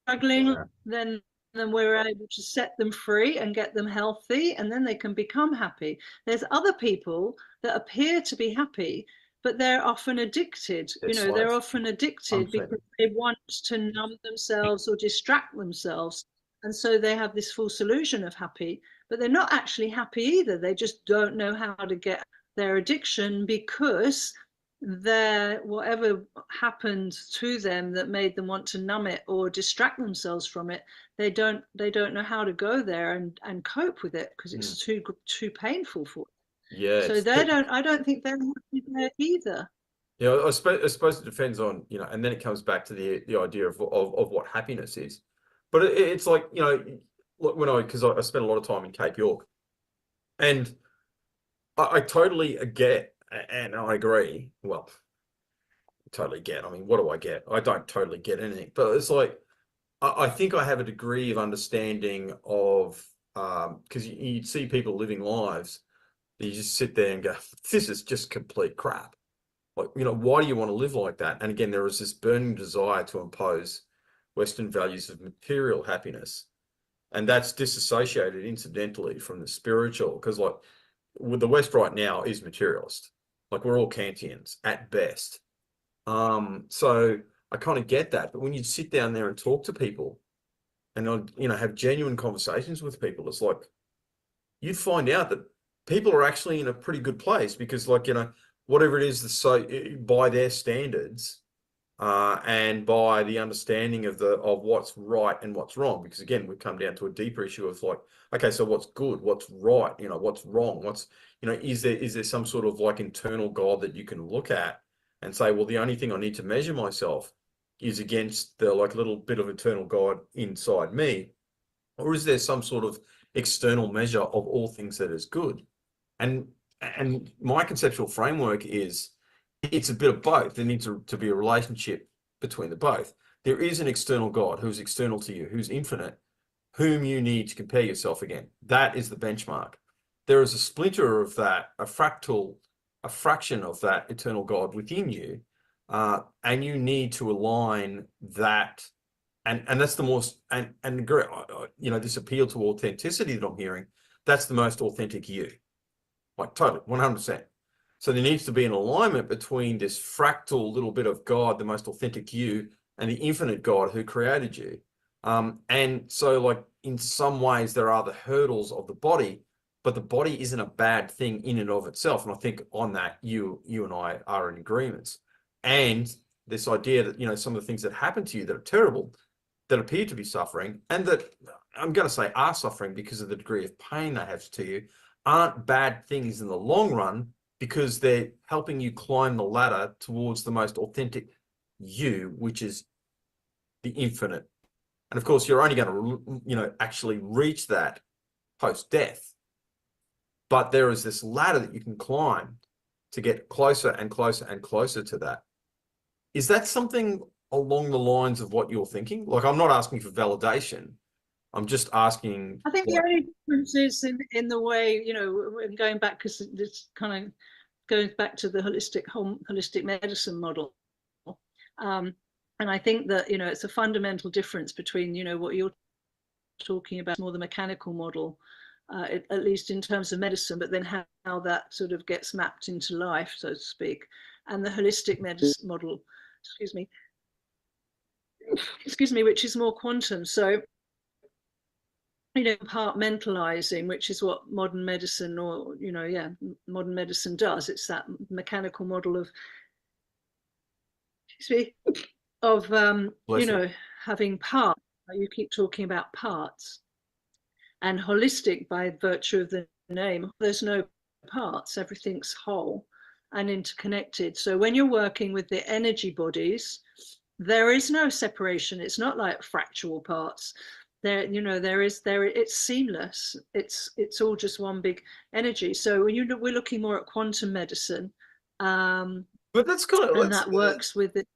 struggling, Yeah. then we're able to set them free and get them healthy, and then they can become happy. There's other people that appear to be happy, but they're often addicted. They're You know, they're slaves. often addicted Understand. because they want to numb themselves or distract themselves. And so they have this false illusion of happy, but they're not actually happy either. They just don't know how to get their addiction, because their whatever happened to them that made them want to numb it or distract themselves from it, they don't know how to go there and cope with it because Mm. it's too painful for them. Yeah, So I don't think they're happy there either. I suppose it depends on, and then it comes back to the idea of what happiness is. But it's like, when because I spent a lot of time in Cape York, and I totally get, and I agree. Well, totally get. I mean, what do I get? I don't totally get anything, but it's like I think I have a degree of understanding of, because you'd see people living lives that you just sit there and go, this is just complete crap. Like, why do you want to live like that? And again, there is this burning desire to impose Western values of material happiness. And that's disassociated incidentally from the spiritual, because like with the West right now is materialist. Like we're all Kantians at best. So I kind of get that. But when you sit down there and talk to people and have genuine conversations with people, it's like you'd find out that people are actually in a pretty good place because, like, whatever it is, so by their standards, and by the understanding of what's right and what's wrong. Because again, we come down to a deeper issue of like, okay, so what's good, what's right, what's wrong, is there some sort of like internal God that you can look at and say, well, the only thing I need to measure myself is against the like little bit of internal God inside me, or is there some sort of external measure of all things that is good? And and my conceptual framework is it's a bit of both. There needs to be a relationship between the both. There is an external God who's external to you, who's infinite, whom you need to compare yourself again. That is the benchmark. There is a splinter of that, a fractal, a fraction of that eternal God within you, and you need to align that. And that's the most this appeal to authenticity that I'm hearing. That's the most authentic you, like totally 100%. So there needs to be an alignment between this fractal little bit of God, the most authentic you, and the infinite God who created you. And so, like, in some ways, there are the hurdles of the body, but the body isn't a bad thing in and of itself. And I think on that, you and I are in agreements. And this idea that, some of the things that happen to you that are terrible, that appear to be suffering, and that I'm going to say are suffering because of the degree of pain they have to you, aren't bad things in the long run because they're helping you climb the ladder towards the most authentic you, which is the infinite. And of course, you're only going to, actually reach that post-death. But there is this ladder that you can climb to get closer and closer and closer to that. Is that something along the lines of what you're thinking? Like, I'm not asking for validation. I'm just asking. I think the only difference is in the way, going back, because this kind of goes back to the holistic medicine model. And I think that, it's a fundamental difference between, what you're talking about, more the mechanical model, at least in terms of medicine, but then how that sort of gets mapped into life, so to speak, and the holistic medicine model, excuse me, which is more quantum. So, compartmentalizing, which is what modern medicine modern medicine does. It's that mechanical model of, having parts. You keep talking about parts, and holistic, by virtue of the name, there's no parts, everything's whole and interconnected. So when you're working with the energy bodies, there is no separation. It's not like fractal parts. It's seamless. It's all just one big energy. So we're looking more at quantum medicine, but that's kind of, and that works with it.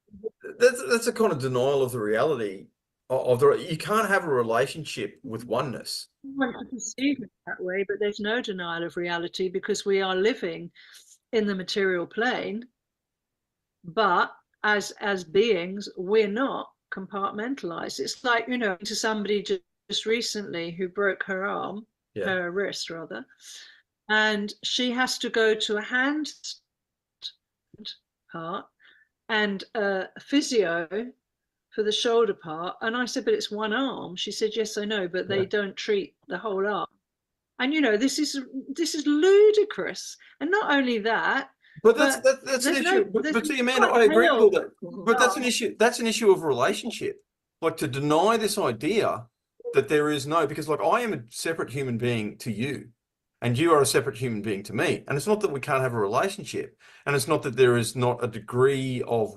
That's a kind of denial of the reality of you can't have a relationship with oneness. I want to perceive it that way, but there's no denial of reality because we are living in the material plane, but as beings, we're not compartmentalized. It's like, to somebody just recently who broke her arm, her wrist rather, and she has to go to a hand part and a physio for the shoulder part. And I said, but it's one arm. She said, yes, I know, but they don't treat the whole arm. And this is ludicrous. And not only that, But But that's an issue. But see, Amanda, I agree with all that. But that's an issue. That's an issue of relationship. Like to deny this idea that there is no, because like I am a separate human being to you, and you are a separate human being to me. And it's not that we can't have a relationship, and it's not that there is not a degree of,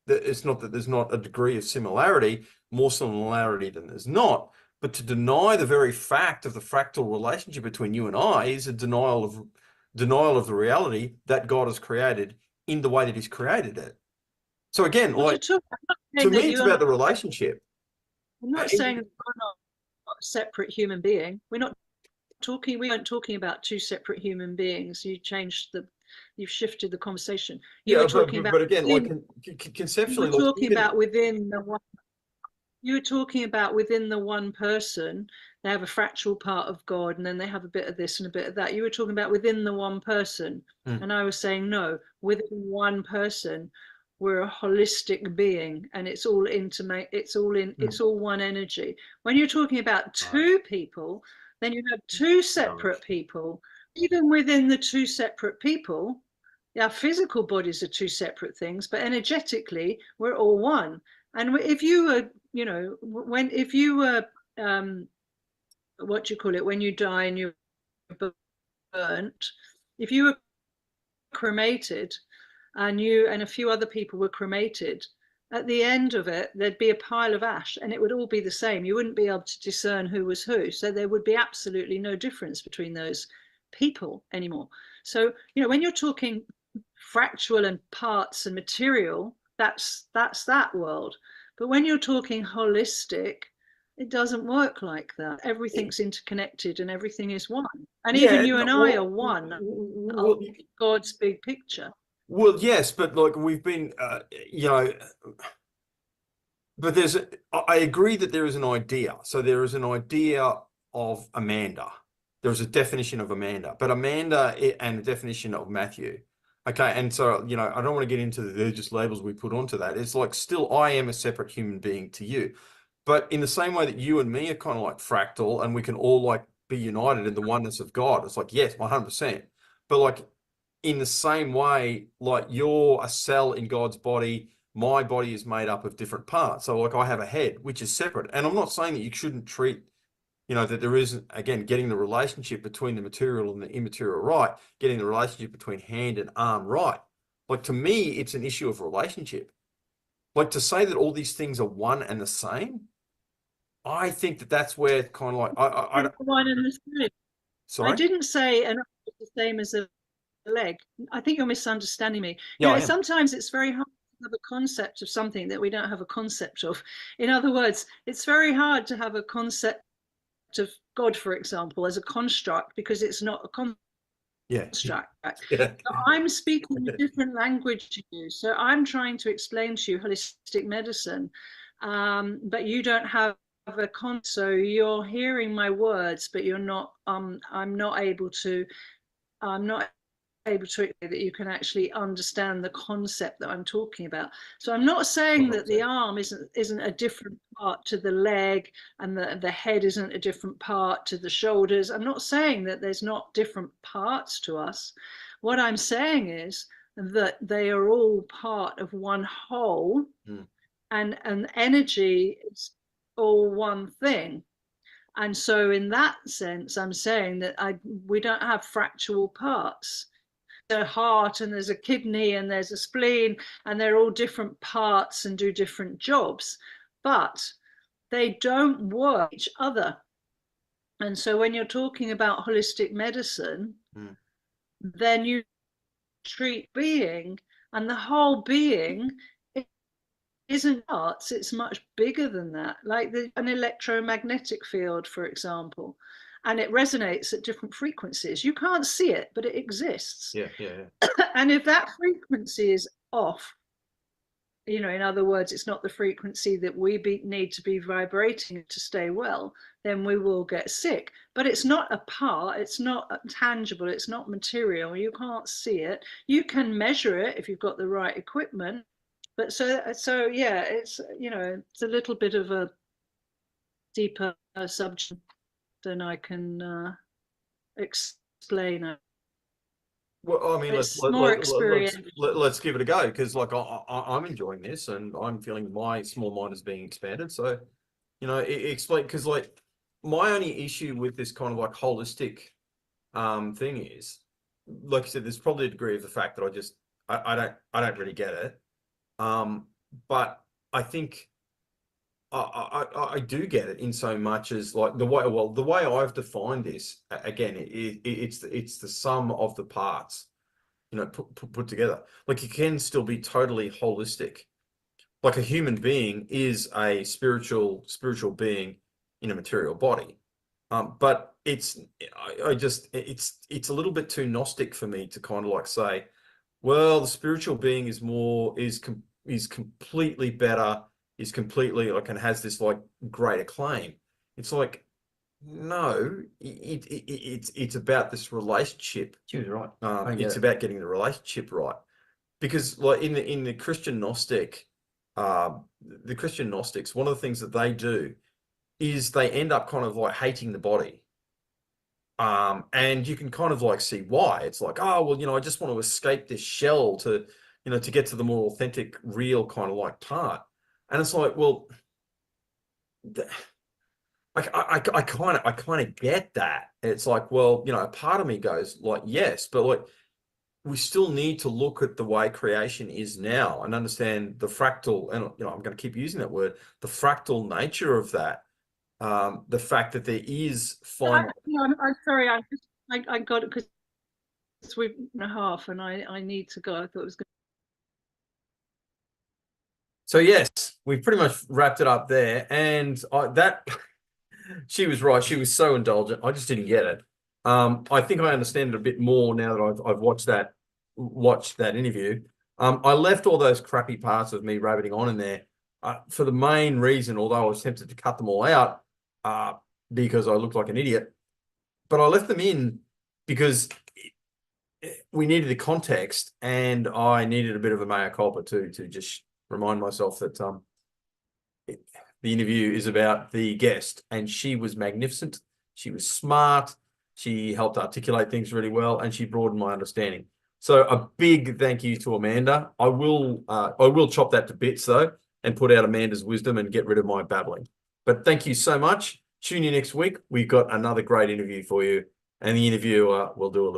it's not that there's not a degree of similarity, more similarity than there's not. But to deny the very fact of the fractal relationship between you and I is a denial of the reality that God has created in the way that He's created it. So again, Well, like I'm not to saying me, that it's you are about not. the relationship. I'm not saying that you're not a separate human being. We're not talking. We weren't talking about two separate human beings. You've shifted the conversation. You were Yeah, talking about but again, like within, you were conceptually, like talking even about within the one. You were talking about within the one person, they have a fractal part of God, and then they have a bit of this and a bit of that. You were talking about within the one person, and I was saying no. Within one person, we're a holistic being, and it's all intimate. It's all in. It's all one energy. When you're talking about two people, then you have two separate people. Even within the two separate people, our physical bodies are two separate things, but energetically, we're all one. And if you were, when if you were, what do you call it, when you die and you're burnt, if you were cremated and you and a few other people were cremated, at the end of it, there'd be a pile of ash and it would all be the same. You wouldn't be able to discern who was who. So there would be absolutely no difference between those people anymore. So, when you're talking fractal and parts and material, that's that world. But when you're talking holistic, it doesn't work like that. Everything's interconnected and everything is one. And even yeah, you and I are one of God's big picture. well, yes, but like we've been, but I agree that there is an idea. So there is an idea of Amanda. There is a definition of Amanda, but Amanda and a definition of Matthew. Okay. And so, I don't want to get into the just labels we put onto that. It's like still, I am a separate human being to you. But in the same way that you and me are kind of like fractal and we can all like be united in the oneness of God, it's like, yes, 100%. But like in the same way, like you're a cell in God's body, my body is made up of different parts. So like I have a head, which is separate. And I'm not saying that you shouldn't treat, that there isn't, again, getting the relationship between the material and the immaterial right, getting the relationship between hand and arm right. Like to me, it's an issue of relationship. Like to say that all these things are one and the same, I think that that's where kind of like, One and the same. I sorry? didn't say an arm is the same as a leg. I think you're misunderstanding me. Yeah, I am. Sometimes it's very hard to have a concept of something that we don't have a concept of. In other words, it's very hard to have a concept of God, for example, as a construct because it's not a Yeah. construct. Yeah. I'm speaking a different language to you. So I'm trying to explain to you holistic medicine, but you don't have a con. So you're hearing my words, but you're not. I'm not able to. I'm not able to that you can actually understand the concept that I'm talking about. So I'm not saying that the arm isn't a different part to the leg and the head isn't a different part to the shoulders. I'm not saying that there's not different parts to us. What I'm saying is that they are all part of one whole, and energy is all one thing. And so in that sense, I'm saying that we don't have fractal parts. A heart and there's a kidney and there's a spleen, and they're all different parts and do different jobs, but they don't work each other. And so when you're talking about holistic medicine, then you treat being, and the whole being isn't parts, it's much bigger than that, like an electromagnetic field, for example, and it resonates at different frequencies. You can't see it, but it exists. Yeah, yeah, And if that frequency is off, in other words, it's not the frequency that we need to be vibrating to stay well, then we will get sick. But it's not a part, it's not tangible, it's not material. You can't see it. You can measure it if you've got the right equipment. But so yeah, it's a little bit of a deeper subject than I can explain. Well, I mean, It's more experience. let's give it a go, because like I'm enjoying this and I'm feeling my small mind is being expanded. So, explain, because like my only issue with this kind of like holistic thing is, like you said, there's probably a degree of the fact that I don't really get it. But I think I do get it in so much as like the way I've defined this again, it's the sum of the parts, put together. Like you can still be totally holistic. Like a human being is a spiritual being in a material body. But I just it's a little bit too Gnostic for me to kind of like say, well, the spiritual being is more is completely better, is completely like and has this like greater claim. It's like no, it's about this relationship. She was right. It's about getting the relationship right. Because like in the Christian Gnostic, the Christian Gnostics, one of the things that they do is they end up kind of like hating the body. And you can kind of like see why. It's like, oh, well, I just want to escape this shell to get to the more authentic, real kind of like part. And it's like, well, I kind of get that. It's like, well, a part of me goes like, yes, but like we still need to look at the way creation is now and understand the fractal, and I'm going to keep using that word, the fractal nature of that. The fact that there is final. I'm sorry, I got it because we've and a half, and I need to go. I thought it was good. So yes, we pretty much wrapped it up there, and that she was right. She was so indulgent. I just didn't get it. I think I understand it a bit more now that I've watched that interview. I left all those crappy parts of me rabbiting on in there for the main reason, although I was tempted to cut them all out because I looked like an idiot. But I left them in because we needed the context, and I needed a bit of a mea culpa to just remind myself that the interview is about the guest, and she was magnificent. She was smart. She helped articulate things really well, and she broadened my understanding. So a big thank you to Amanda. I will chop that to bits though, and put out Amanda's wisdom and get rid of my babbling. But thank you so much. Tune in next week. We've got another great interview for you, and the interviewer will do a little